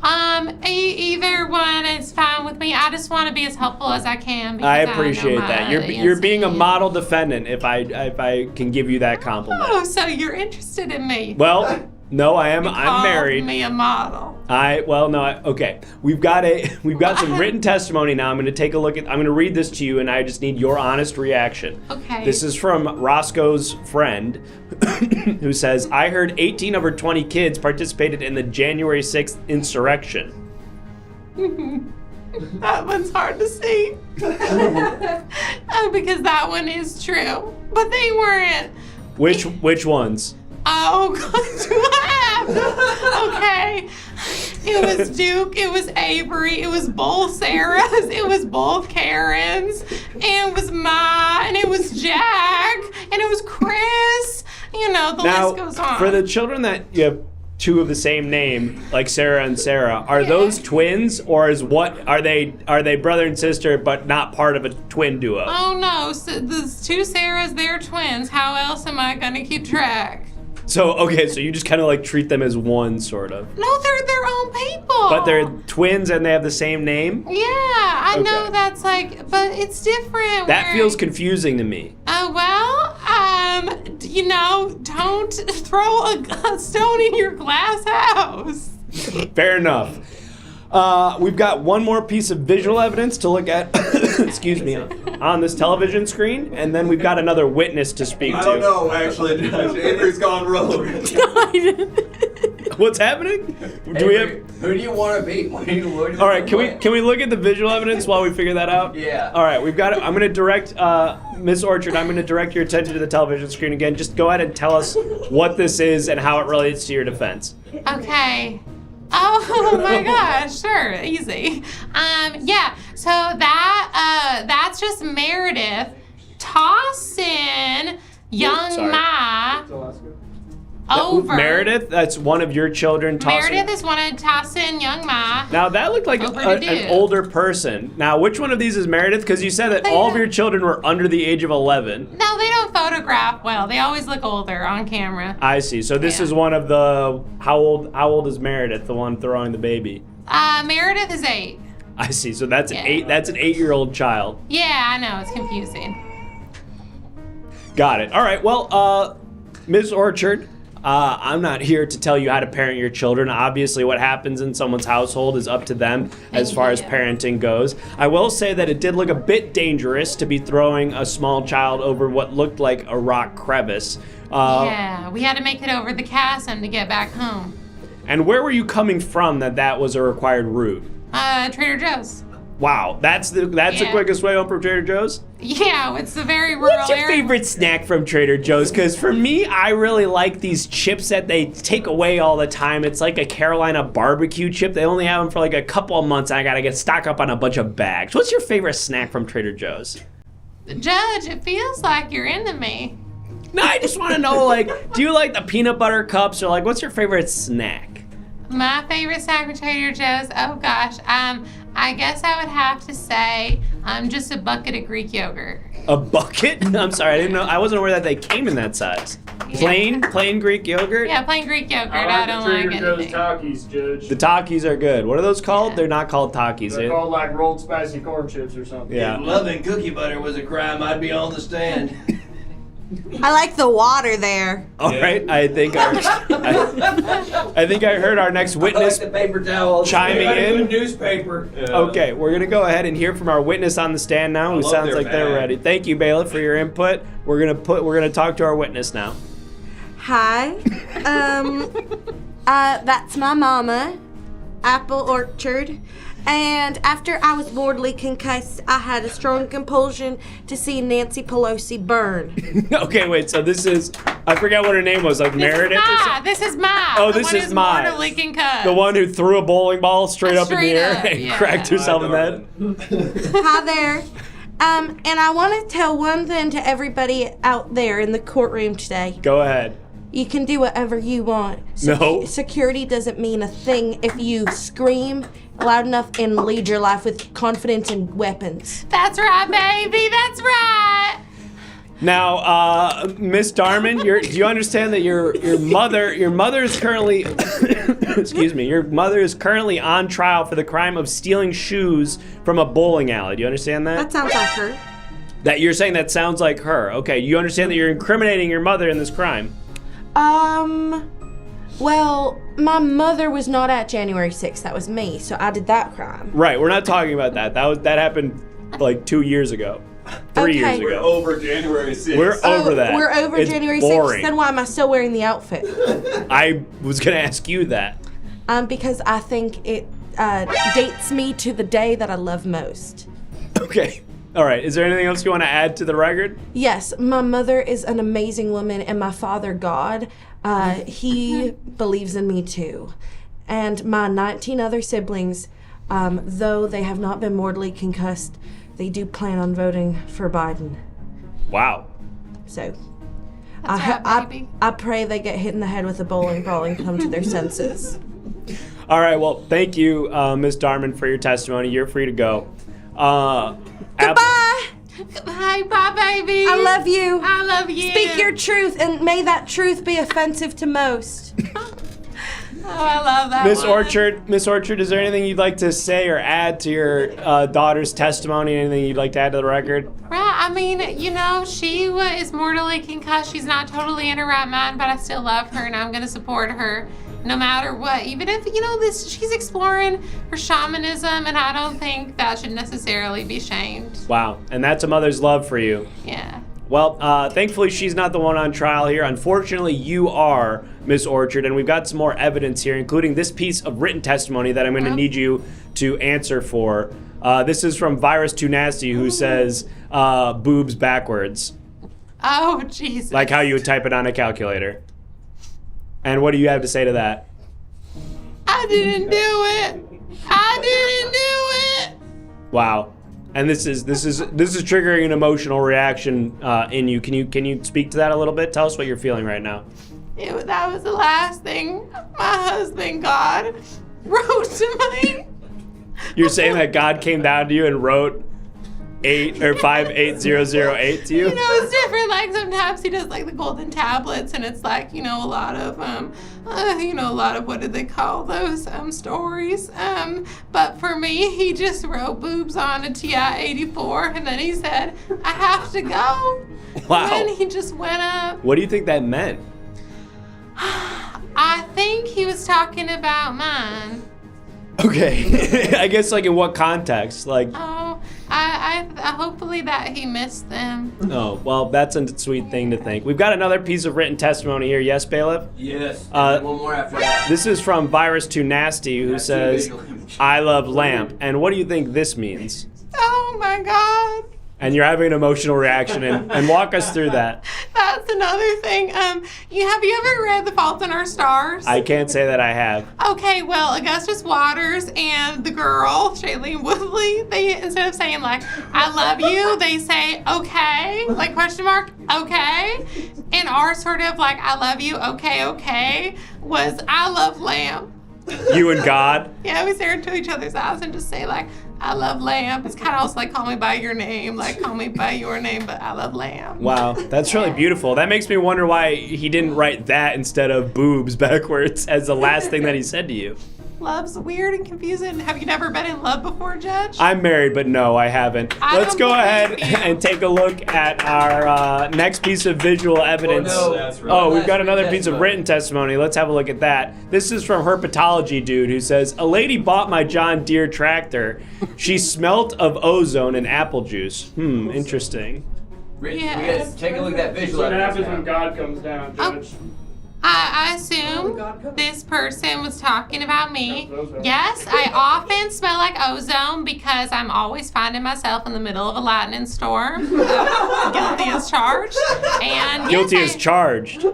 Either one is fine with me. I just want to be as helpful as I can. I appreciate that. You're being a model defendant. If I can give you that compliment. Oh, so you're interested in me? Well, no, I am. I'm married. Called me a model. Okay. We've got some written testimony now. I'm going to take a look at. I'm going to read this to you, and I just need your honest reaction. Okay. This is from Roscoe's friend, who says, "I heard 18 of her 20 kids participated in the January 6th insurrection." That one's hard to see. Because that one is true, but they weren't. Which ones? Oh, God. Okay. It was Duke, it was Avery, it was both Sarahs, it was both Karens, and it was Ma, and it was Jack, and it was Chris. You know, the list goes on. For the children that you have 2 of the same name, like Sarah and Sarah, are those twins, or are they brother and sister but not part of a twin duo? Oh, no. So those 2 Sarahs, they're twins. How else am I going to keep track? So you just kind of like treat them as one, sort of. No, they're their own people. But they're twins and they have the same name? Yeah, I know that's but it's different. That feels confusing to me. Don't throw a stone in your glass house. Fair enough. We've got one more piece of visual evidence to look at, excuse me, on this television screen, and then we've got another witness to speak to. I don't know, actually. Avery's gone rogue. What's happening? Who do you want to be? All right, can we look at the visual evidence while we figure that out? Yeah. All right, we've got it. I'm going to direct Miss Orchard. I'm going to direct your attention to the television screen again. Just go ahead and tell us what this is and how it relates to your defense. Okay. Oh my gosh, sure, easy. So that's just Meredith tossing young Ma over. Meredith, that's one of your children tossing. Meredith is one of tossing young Ma. Now that looked like an older person. Now which one of these is Meredith? Because you said that all of your children were under the age of 11. No, they don't photograph well. They always look older on camera. I see. So this is one of the. How old is Meredith? The one throwing the baby. Meredith is 8. I see. So that's an 8. That's an 8-year-old child. Yeah, I know it's confusing. Got it. All right. Well, Ms. Orchard. I'm not here to tell you how to parent your children. Obviously, what happens in someone's household is up to them as far as parenting goes. I will say that it did look a bit dangerous to be throwing a small child over what looked like a rock crevice. Yeah, we had to make it over the chasm to get back home. And where were you coming from that was a required route? Trader Joe's. Wow, that's the quickest way home from Trader Joe's? Yeah, it's a very rural area. What's your favorite snack from Trader Joe's? Because for me, I really like these chips that they take away all the time. It's like a Carolina barbecue chip. They only have them for like a couple of months, and I gotta get stocked up on a bunch of bags. What's your favorite snack from Trader Joe's? Judge, it feels like you're into me. No, I just want to know, do you like the peanut butter cups, or what's your favorite snack? My favorite snack from Trader Joe's? Oh gosh, I guess I would have to say just a bucket of Greek yogurt. A bucket? I'm sorry, I didn't know. I wasn't aware that they came in that size. Yeah. Plain Greek yogurt? Yeah, plain Greek yogurt. I don't like anything. Trader Joe's Takis, Judge. The Takis are good. What are those called? Yeah. They're not called Takis. They're called like rolled spicy corn chips or something. Yeah. If loving cookie butter was a crime, I'd be on the stand. I like the water there. All right, I think I heard our next witness I like the paper towels. chiming in. Newspaper. Okay, we're gonna go ahead and hear from our witness on the stand now, who sounds like they're ready. Thank you, Bailiff, for your input. We're gonna talk to our witness now. Hi, that's my mama, Apple Orchard. And after I was mortally concussed, I had a strong compulsion to see Nancy Pelosi burn. Okay, wait. So this is, I forgot what her name was, like Meredith. This is Ma. Oh, this is Ma. Mortally concussed. The one who threw a bowling ball straight up in the air and cracked herself in the head. Hi there. And I want to tell one thing to everybody out there in the courtroom today. Go ahead. You can do whatever you want. No. Security doesn't mean a thing if you scream loud enough and lead your life with confidence and weapons. That's right, baby. That's right. Now, Miss Darman, do you understand that your mother is currently excuse me, your mother is currently on trial for the crime of stealing shoes from a bowling alley. Do you understand that? That sounds like her. That you're saying that sounds like her. Okay, you understand that you're incriminating your mother in this crime. Well, my mother was not at January 6th. That was me, so I did that crime. Right, we're not talking about that. That happened like 2 years ago. 3 years ago. We're over January 6th. We're over that. We're over It's January boring. 6th. Then why am I still wearing the outfit? I was gonna ask you that. Because I think it dates me to the day that I love most. Okay. All right. Is there anything else you want to add to the record? Yes, my mother is an amazing woman, and my father, God, he believes in me too. And my 19 other siblings, though they have not been mortally concussed, they do plan on voting for Biden. Wow. So, I pray they get hit in the head with a bowling ball and come to their senses. All right. Well, thank you, Ms. Darman, for your testimony. You're free to go. Goodbye. Hi, bye, baby. I love you. I love you. Speak your truth, and may that truth be offensive to most. Oh, I love that. Miss Orchard, is there anything you'd like to say or add to your daughter's testimony? Anything you'd like to add to the record? Right, I mean, she is mortally concussed. She's not totally in her right mind, but I still love her, and I'm going to support her no matter what. Even if, she's exploring her shamanism, and I don't think that should necessarily be shamed. Wow, and that's a mother's love for you. Yeah. Well, thankfully, she's not the one on trial here. Unfortunately, you are, Miss Orchard, and we've got some more evidence here, including this piece of written testimony that I'm going to need you to answer for. This is from Virus Too Nasty, who says boobs backwards. Oh, Jesus. Like how you would type it on a calculator. And what do you have to say to that? I didn't do it. I didn't do it. Wow. And this is triggering an emotional reaction in you. Can you speak to that a little bit? Tell us what you're feeling right now. That was the last thing my husband, God, wrote to me. You're saying that God came down to you and wrote 58008 to you? It's different. Like sometimes he does like the golden tablets, and it's like a lot of a lot of what did they call those stories. But for me, he just wrote boobs on a TI-84, and then he said, "I have to go." Wow. And he just went up. What do you think that meant? I think he was talking about mine. Okay. I guess like in what context? Like. Oh, I hopefully that he missed them. Oh, well, that's a sweet thing to think. We've got another piece of written testimony here. Yes, Bailiff? Yes. And one more after that. This is from Virus Too Nasty, who says, "I love lamp." And what do you think this means? Oh my God. And you're having an emotional reaction, and walk us through that. That's another thing. Have you ever read The Fault in Our Stars? I can't say that I have. Okay, well, Augustus Waters and the girl, Shailene Woodley, they, instead of saying like, "I love you," they say, "Okay," like question mark, "Okay." And our sort of like, "I love you, okay," was, "I love lamb." You and God? Yeah, we stare into each other's eyes and just say like, "I love lamb." It's kind of also like, "Call me by your name," like, "Call me by your name," but "I love lamb." Wow, that's really beautiful. That makes me wonder why he didn't write that instead of boobs backwards as the last thing that he said to you. Love's weird and confusing. Have you never been in love before, Judge? I'm married, but no, I haven't. Let's go ahead and take a look at our next piece of visual evidence. Oh, we've got another piece of written testimony. Let's have a look at that. This is from Herpetology Dude, who says, "A lady bought my John Deere tractor. She smelt of ozone and apple juice." Interesting. Yes. Take a look at that visual. What happens when God comes down, Judge? I assume this person was talking about me. Yes, I often smell like ozone because I'm always finding myself in the middle of a lightning storm. Guilty as charged. And Guilty as charged.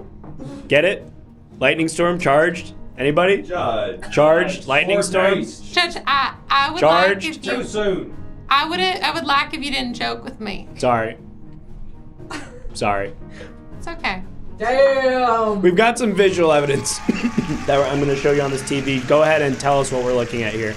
Get it? Lightning storm charged? Anybody? Charged. Lightning storm? Judge, I would Charged. like if you... Too soon. I would like if you didn't joke with me. Sorry. It's okay. Damn. We've got some visual evidence that I'm going to show you on this TV. Go ahead and tell us what we're looking at here.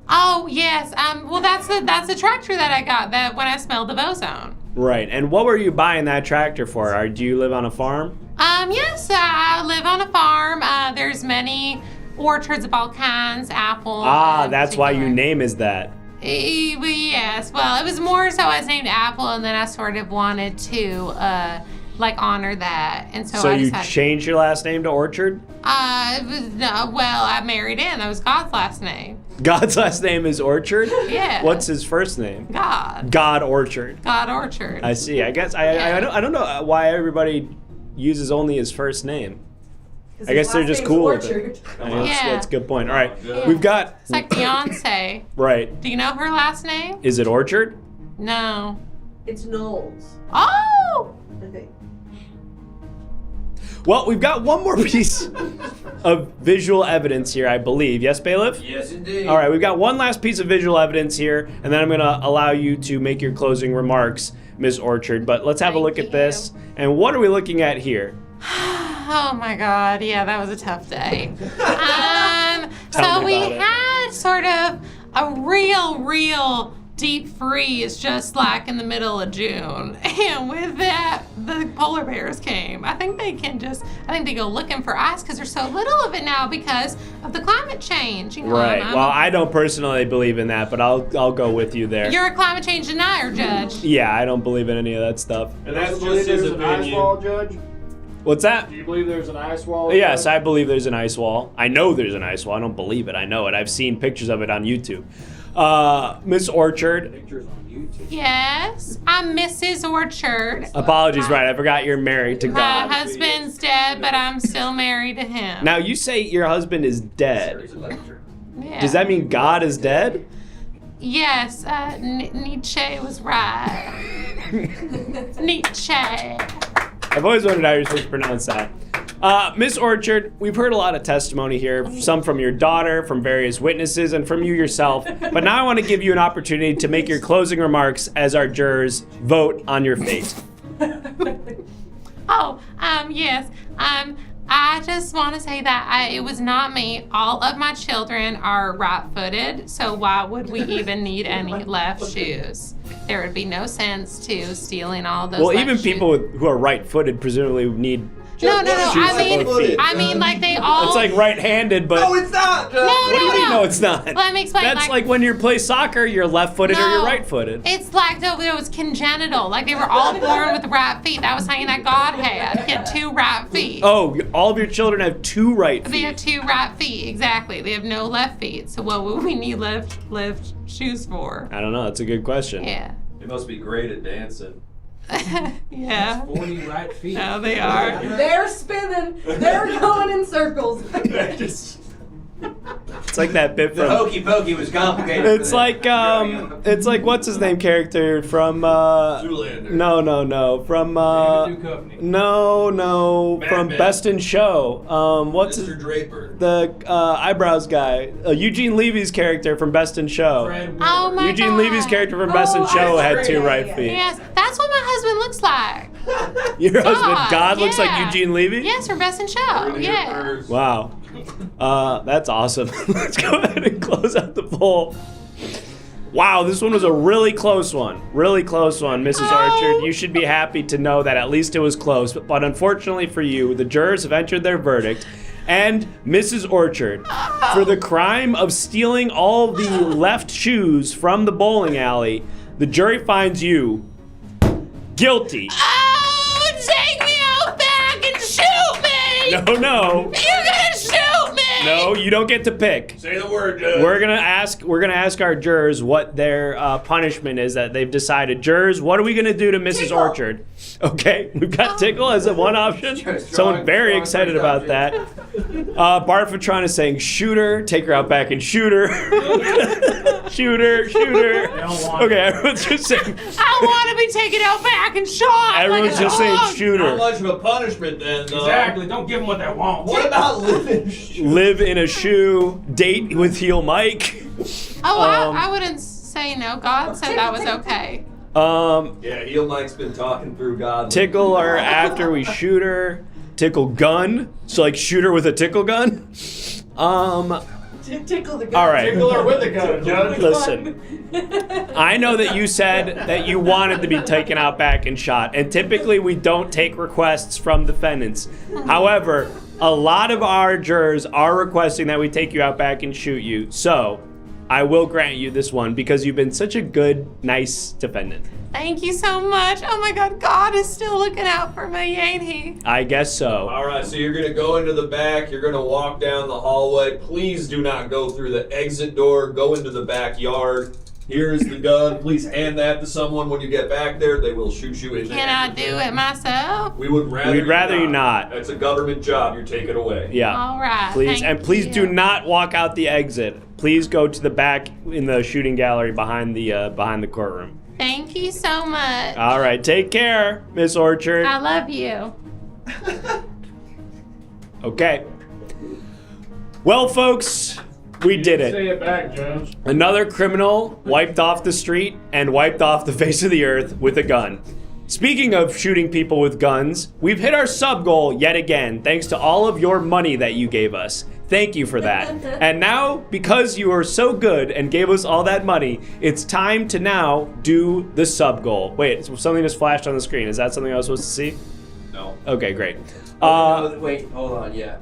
Oh yes. Well, that's the tractor that I got that when I smelled the ozone. Right. And what were you buying that tractor for? Or do you live on a farm? Yes, I live on a farm. There's many orchards of all kinds, apple. That's why your name is that. Yes. Well, it was more so I was named Apple, and then I sort of wanted to honor that, and so I you decided. changed your last name to Orchard? I married in. That was God's last name. God's last name is Orchard? Yeah. What's his first name? God. God Orchard. God Orchard. I see. I guess I don't know why everybody uses only his first name. I guess they're just cool with it. That's a good point. All right. Yeah. We've got... It's like Beyonce. Right. Do you know her last name? Is it Orchard? No. It's Knowles. Oh! Okay. Well, we've got one more piece of visual evidence here, I believe. Yes, Bailiff? Yes, indeed. All right, we've got one last piece of visual evidence here, and then I'm going to allow you to make your closing remarks, Ms. Orchard. But let's have a look at this. And what are we looking at here? Oh my God, yeah, that was a tough day. Tell me we about it. had sort of a real deep freeze just like in the middle of June. And with that, the polar bears came. I think they go looking for ice because there's so little of it now because of the climate change. You know, Right. Well, I don't personally believe in that, but I'll go with you there. You're a climate change denier, Judge. Yeah, I don't believe in any of that stuff. And that's just his opinion. Judge? What's that? Do you believe there's an ice wall? Yes, I believe there's an ice wall. I know there's an ice wall. I don't believe it. I know it. I've seen pictures of it on YouTube. Miss Orchard. Pictures on YouTube. Yes, I'm Mrs. Orchard. Apologies, right. I forgot you're married to My God. husband's dead, but I'm still married to him. Now, you say your husband is dead. Yeah. Does that mean God is dead? Yes, Nietzsche was right. Nietzsche. I've always wondered how you're supposed to pronounce that. Miss Orchard, we've heard a lot of testimony here, some from your daughter, from various witnesses, and from you yourself. But now I want to give you an opportunity to make your closing remarks as our jurors vote on your fate. Yes. I just want to say that it was not me. All of my children are right-footed, so why would we even need any left shoes? There would be no sense to stealing all those. Well, left even shoes. people who are right-footed presumably need. No. shoes on both feet. I mean, like they all. It's like right-handed, but No, it's not. what do you mean? No, it's not. Let me explain. That's like when you play soccer, you're left-footed or you're right-footed. It's like it was congenital. Like they were all born with right feet. That was something that God had. He had two right feet. Oh, all of your children have two right They feet. have two right feet. Exactly. They have no left feet. So what would we need left shoes for? I don't know. That's a good question. Yeah. They must be great at dancing. Yeah. 40 right feet. No, they are. They're spinning. They're going in circles. It's like that bit The from. hokey pokey was complicated. It's like what's his name character from Zoolander. No from from Men. Best in Show. What's Mr. Draper. the eyebrows guy? Eugene Levy's character from Best in Show. Oh my Eugene God. Levy's character from Best in Show had two right feet. Yes, that's what my husband looks like. Your husband God looks like yeah. Eugene Levy? Yes, from Best in Show. Yeah. Wow. That's awesome. Let's go ahead and close out the poll. Wow, this one was a really close one. Really close one, Mrs. Orchard. You should be happy to know that at least it was close. But unfortunately for you, the jurors have entered their verdict. And Mrs. Orchard, for the crime of stealing all the left shoes from the bowling alley, the jury finds you guilty. Oh, take me out back and shoot me! No. You're gonna shoot me! No, you don't get to pick. Say the word, Judge. We're gonna ask our jurors what their punishment is that they've decided. Jurors, what are we gonna do to Mrs. Orchard? Okay, we've got tickle as a one option. Someone very excited about that. Barfatron is saying shoot her, take her out back and shoot her. shoot her. don't want Okay, everyone's just saying. I want to be taken out back and shot. Everyone's just saying shooter. How much of a punishment then, though? Exactly. Don't give them what they want. What about living? Live in a shoe. Date with heel Mike. Oh, I wouldn't say no. God said that was okay. Yeah, heel Mike's been talking through God. Tickle her after we shoot her. Tickle gun. So like shoot her with a tickle gun. Tickle the gun. All right. Tickle her with the gun, Judge. Listen, I know that you said that you wanted to be taken out back and shot, and typically we don't take requests from defendants. However, a lot of our jurors are requesting that we take you out back and shoot you. So I will grant you this one because you've been such a good, nice defendant. Thank you so much. Oh my God, God is still looking out for me, ain't he? I guess so. All right, so you're going to go into the back. You're going to walk down the hallway. Please do not go through the exit door. Go into the backyard. Here's the gun. Please hand that to someone when you get back there. They will shoot you in the Can I do it myself? We would rather We'd rather you not. That's a government job. You're taking away. Yeah. All right. Please, thank and please you. do not walk out the exit. Please go to the back in the shooting gallery behind the courtroom. Thank you so much. All right, take care, Miss Orchard. I love you. Okay. Well, folks, we did Say it. it back, Judge. Another criminal wiped off the street and wiped off the face of the earth with a gun. Speaking of shooting people with guns, we've hit our sub goal yet again, thanks to all of your money that you gave us. Thank you for that. And now, because you are so good and gave us all that money, it's time to now do the sub goal. Wait, something just flashed on the screen. Is that something I was supposed to see? No. Okay, great. No, wait, hold on, yeah.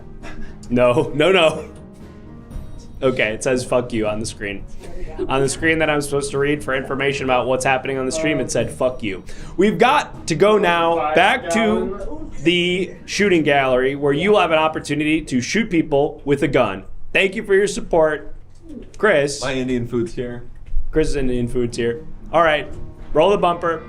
No. Okay, it says fuck you on the screen. On the screen that I'm supposed to read for information about what's happening on the stream, it said fuck you. We've got to go now back to the shooting gallery where you will have an opportunity to shoot people with a gun. Thank you for your support. Chris. My Indian food's here. Chris's Indian food's here. All right, roll the bumper.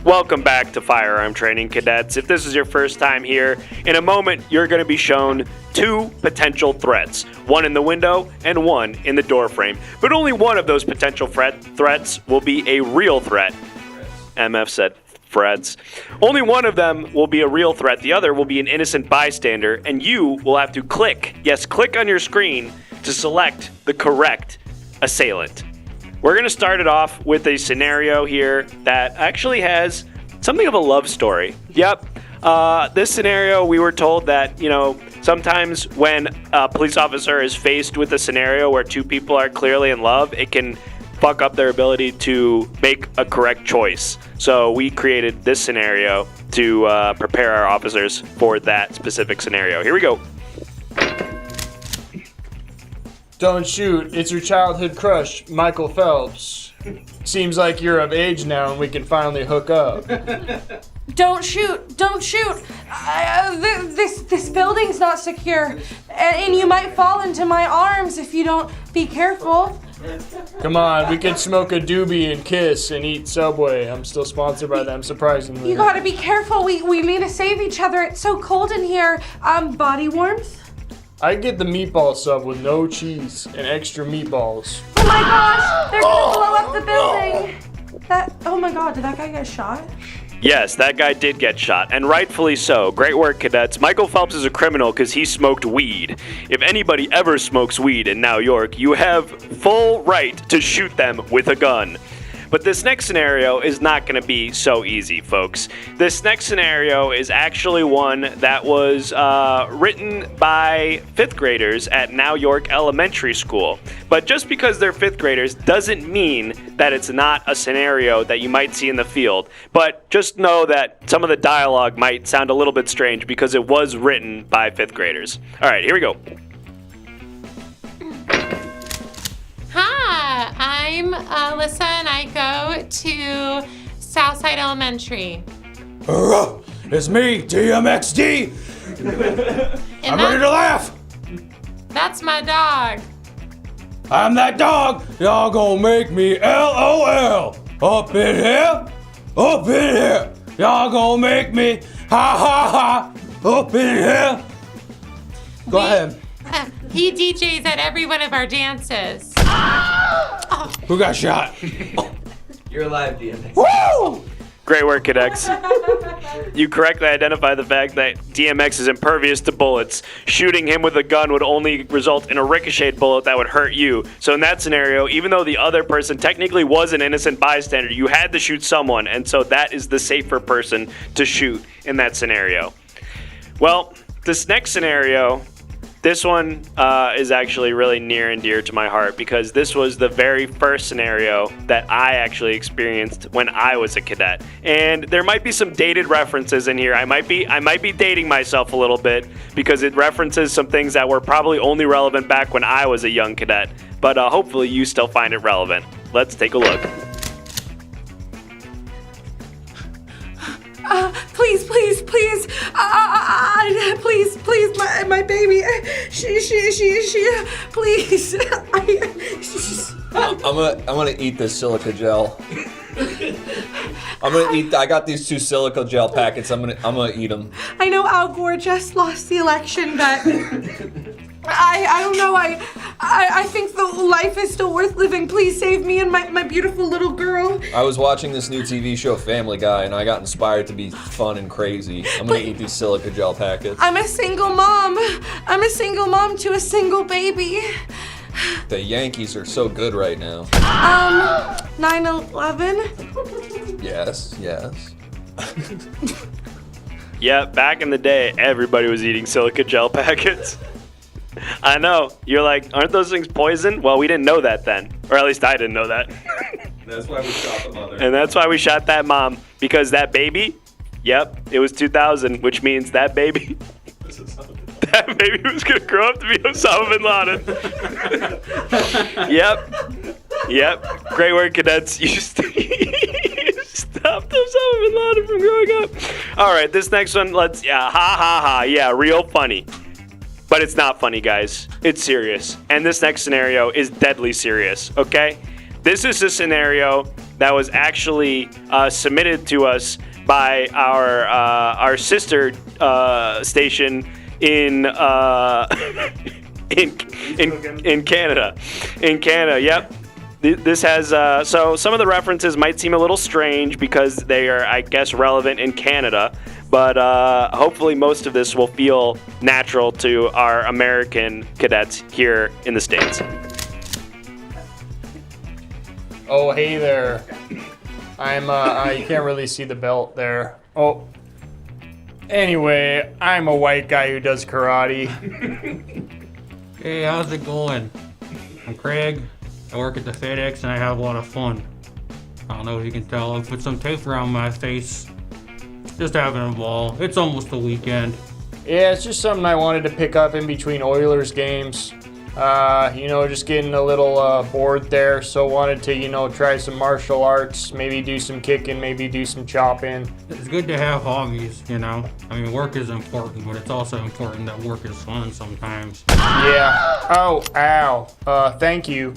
Welcome back to Firearm Training, cadets. If this is your first time here, in a moment you're going to be shown two potential threats, one in the window and one in the door frame. But only one of those potential threats will be a real threat. MF said threats. Only one of them will be a real threat. The other will be an innocent bystander, and you will have to click on your screen to select the correct assailant. We're going to start it off with a scenario here that actually has something of a love story. Yep. This scenario, we were told that, sometimes when a police officer is faced with a scenario where two people are clearly in love, it can fuck up their ability to make a correct choice. So we created this scenario to prepare our officers for that specific scenario. Here we go. Don't shoot. It's your childhood crush, Michael Phelps. Seems like you're of age now and we can finally hook up. Don't shoot! Don't shoot! This building's not secure, and you might fall into my arms if you don't be careful. Come on, we can smoke a doobie and kiss and eat Subway. I'm still sponsored by them, surprisingly. You gotta be careful. We need to save each other. It's so cold in here. Body warmth? I get the meatball sub with no cheese and extra meatballs. Oh my gosh! They're gonna blow up the building. Oh my god, did that guy get shot? Yes, that guy did get shot, and rightfully so. Great work, cadets. Michael Phelps is a criminal because he smoked weed. If anybody ever smokes weed in New York, you have full right to shoot them with a gun. But this next scenario is not going to be so easy, folks. This next scenario is actually one that was written by 5th graders at New York Elementary School. But just because they're 5th graders doesn't mean that it's not a scenario that you might see in the field. But just know that some of the dialogue might sound a little bit strange because it was written by 5th graders. All right, here we go. Hi, I'm Alyssa and I go to Southside Elementary. It's me, DMXD! I'm ready to laugh! That's my dog. I'm that dog! Y'all gonna make me LOL! Up in here! Up in here! Y'all gonna make me ha ha ha! Up in here! Go ahead. He DJs at every one of our dances. Who got shot? You're alive, DMX. Woo! Great work, cadets. You correctly identify the fact that DMX is impervious to bullets. Shooting him with a gun would only result in a ricocheted bullet that would hurt you. So in that scenario, even though the other person technically was an innocent bystander, you had to shoot someone, and so that is the safer person to shoot in that scenario. Well, this next scenario, this one is actually really near and dear to my heart because this was the very first scenario that I actually experienced when I was a cadet. And there might be some dated references in here. I might be dating myself a little bit because it references some things that were probably only relevant back when I was a young cadet. But hopefully you still find it relevant. Let's take a look. Please, please, please, please, my baby, she, please, I'm gonna eat this silica gel. I got these 2 silica gel packets. I'm gonna eat them. I know Al Gore just lost the election, but I don't know. I think the life is still worth living. Please save me and my beautiful little girl. I was watching this new TV show, Family Guy, and I got inspired to be fun and crazy. I'm gonna eat these silica gel packets. I'm a single mom. I'm a single mom to a single baby. The Yankees are so good right now. 9/11? Yes. Yeah, back in the day, everybody was eating silica gel packets. I know. You're like, aren't those things poison? Well, we didn't know that then. Or at least I didn't know that. That's why we shot the mother. And that's why we shot that mom. Because that baby, yep, it was 2000, which means that baby was going to grow up to be Osama bin Laden. Yep. Great work, cadets. You stopped Osama bin Laden from growing up. All right, this next one, yeah, real funny. But it's not funny, guys. It's serious. And this next scenario is deadly serious, okay? This is a scenario that was actually submitted to us by our sister station in Canada. In Canada, yep. This has, so some of the references might seem a little strange because they are, I guess, relevant in Canada. But hopefully most of this will feel natural to our American cadets here in the States. Oh, hey there. You can't really see the belt there. Oh. Anyway, I'm a white guy who does karate. Hey, how's it going? I'm Craig. I work at the FedEx and I have a lot of fun. I don't know if you can tell. I put some tape around my face. Just having a ball. It's almost the weekend. Yeah, it's just something I wanted to pick up in between Oilers games. Just getting a little bored there, so wanted to, try some martial arts, maybe do some kicking, maybe do some chopping. It's good to have hobbies, I mean, work is important, but it's also important that work is fun sometimes. Yeah. Oh, ow. Thank you.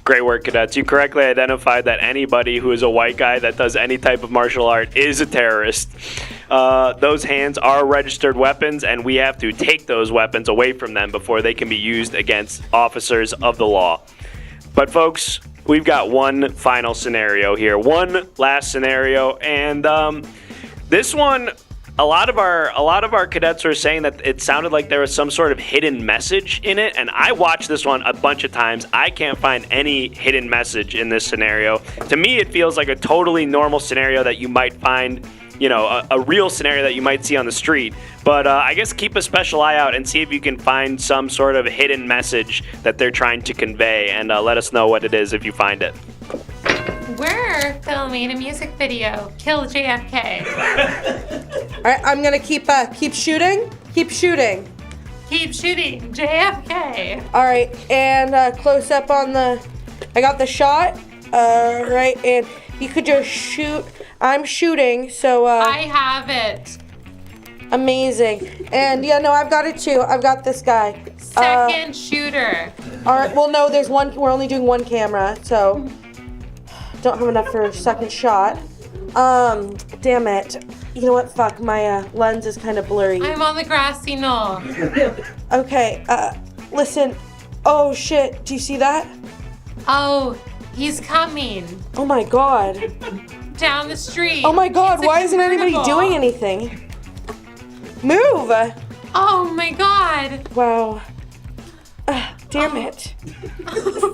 Great work, cadets. You correctly identified that anybody who is a white guy that does any type of martial art is a terrorist. Those hands are registered weapons, and we have to take those weapons away from them before they can be used against officers of the law. But folks, we've got one final scenario here, one last scenario, and this one, a lot of our cadets were saying that it sounded like there was some sort of hidden message in it, and I watched this one a bunch of times. I can't find any hidden message in this scenario. To me, it feels like a totally normal scenario that you might find, a real scenario that you might see on the street. But I guess keep a special eye out and see if you can find some sort of hidden message that they're trying to convey, and let us know what it is if you find it. We're filming a music video. Kill JFK. All right, I'm gonna keep shooting. Keep shooting. Keep shooting JFK. All right, and close up on the. I got the shot. Right, and you could just shoot. I'm shooting, so. I have it. Amazing, and yeah, no, I've got it too. I've got this guy. Second shooter. All right. Well, no, there's one. We're only doing one camera, so. Don't have enough for a second shot. Damn it. You know what? Fuck, my lens is kind of blurry. I'm on the grassy knoll. Okay, listen. Oh shit, do you see that? Oh, he's coming. Oh my god. Down the street. Oh my god, It's a why isn't anybody convertible. doing anything? Move! Oh my god. Wow. Damn it.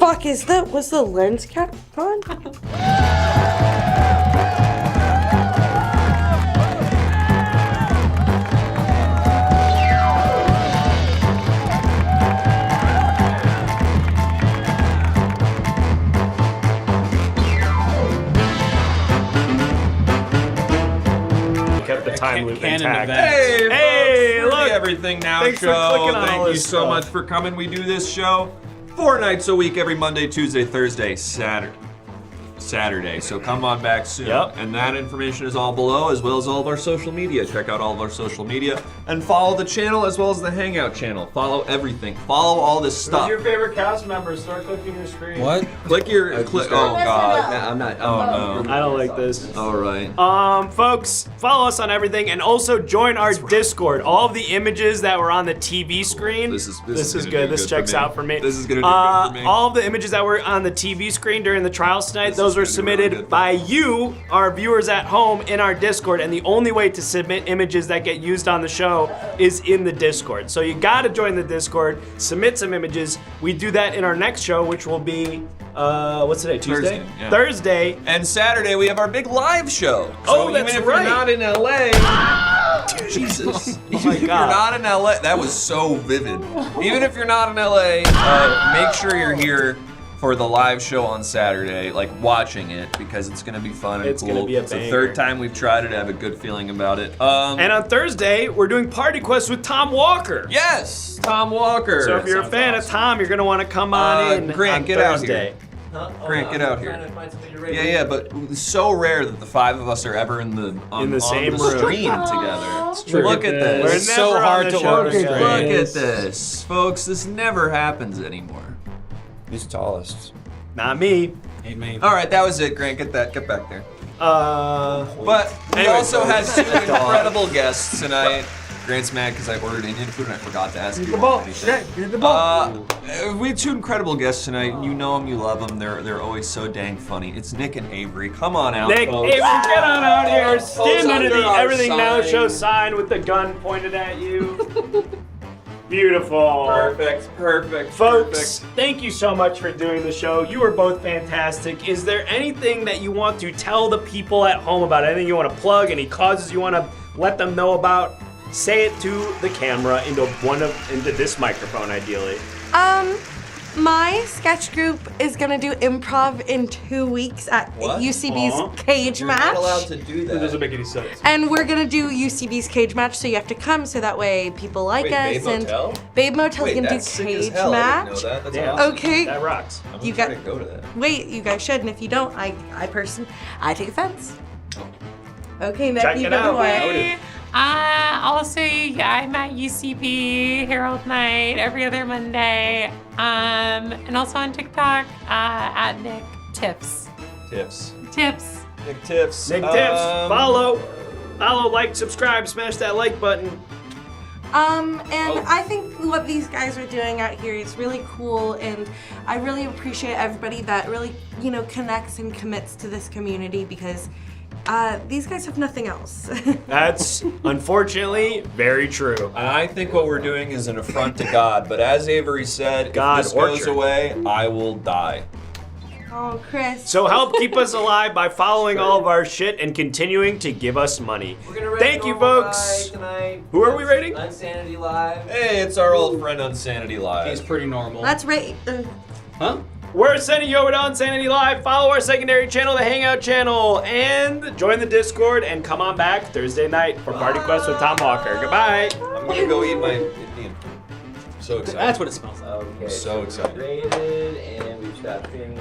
Fuck, was the lens cap on? Kept the time loop Canon intact. event. Hey, look. the Everything Now Thanks for show. clicking on all Thank you this so stuff. much for coming. We do this show 4 nights a week, every Monday, Tuesday, Thursday, Saturday. So come on back soon. Yep. And that information is all below, as well as all of our social media. Check out all of our social media and follow the channel as well as the Hangout channel. Follow everything. Follow all this stuff. Who's your favorite cast member? Start clicking your screen. What? Click your. Oh God. No, I'm not. Oh no. I don't like this. All right. Folks, follow us on everything, and also join our Discord. All of the images that were on the TV screen. This is good. gonna do This good checks for me. out for me. This is gonna do good for me. All of the images that were on the TV screen during the trials tonight, those were submitted by you, our viewers at home, in our Discord. And the only way to submit images that get used on the show is in the Discord. So you gotta join the Discord, submit some images. We do that in our next show, which will be what's today? Tuesday? Thursday, yeah. Thursday. And Saturday we have our big live show. Oh, So that's even if right. you're not in LA, Jesus. Oh my If you're God. not in LA, that was so vivid. Even if you're not in LA, make sure you're here for the live show on Saturday, like watching it, because it's gonna be fun and It's cool. gonna be a It's the banger. third time we've tried it. I have a good feeling about it. And on Thursday, we're doing Party Quest with Tom Walker. Yes, Tom Walker. So if you're a fan of Tom, you're gonna want to come on in Grant, on get Thursday. out here. Grant, get out here. Yeah, but it's so rare that the 5 of us are ever in the same on room. the stream together. It's true. Look at this. We're so hard to orchestrate. Look at this, folks. This never happens anymore. Who's tallest? Not me. Ain't me. All right, that was it, Grant. Get back there. But we Anyway, also had folks. 2 incredible guests tonight. Grant's mad because I ordered Indian food and I forgot to ask you. the ball. Get the ball. We have 2 incredible guests tonight. You know them, you love them. They're always so dang funny. It's Nick and Avery. Come on out, Nick, folks. Avery, get on out here. Stand under under the our Everything Now sign. Show sign with the gun pointed at you. Beautiful. Perfect. Folks, thank you so much for doing the show. You were both fantastic. Is there anything that you want to tell the people at home about? Anything you want to plug? Any causes you want to let them know about? Say it to the camera into this microphone, ideally. My sketch group is gonna do improv in 2 weeks at UCB's cage You're match. not allowed to do that. That doesn't make any sense. And we're gonna do UCB's cage match, so you have to come so that way people like Wait, us. Babe Motel? And Babe Motel's Wait, gonna do that's sick as cage hell. I match. didn't know that. That's Yeah. awesome. Okay. That rocks. I'm You gonna got- go to that. Wait, you guys should, and if you don't, I take offense. Okay, Nick, Check you it go out. away. Noted. Also, I'm at UCB Herald Night every other Monday. And also on TikTok at Nick Tips. Tips. Tips. Nick Tips. Nick Tips. Follow, like, subscribe, smash that like button. And I think what these guys are doing out here is really cool, and I really appreciate everybody that really, connects and commits to this community because these guys have nothing else. That's unfortunately very true. And I think what we're doing is an affront to God. But as Avery said, God if this goes orchard. away, I will die. Oh, Chris. So help keep us alive by following all of our shit and continuing to give us money. Thank you, folks. Who are we rating? Unsanity Live. Hey, it's our old friend Unsanity Live. He's pretty normal. That's right. Huh? We're sending you over to Insanity Live. Follow our secondary channel, the Hangout channel, and join the Discord. And come on back Thursday night for Party Quest with Tom Walker. Goodbye. I'm gonna go eat my so excited. That's what it smells like. Okay. So excited. Rated, and we've stopped streaming.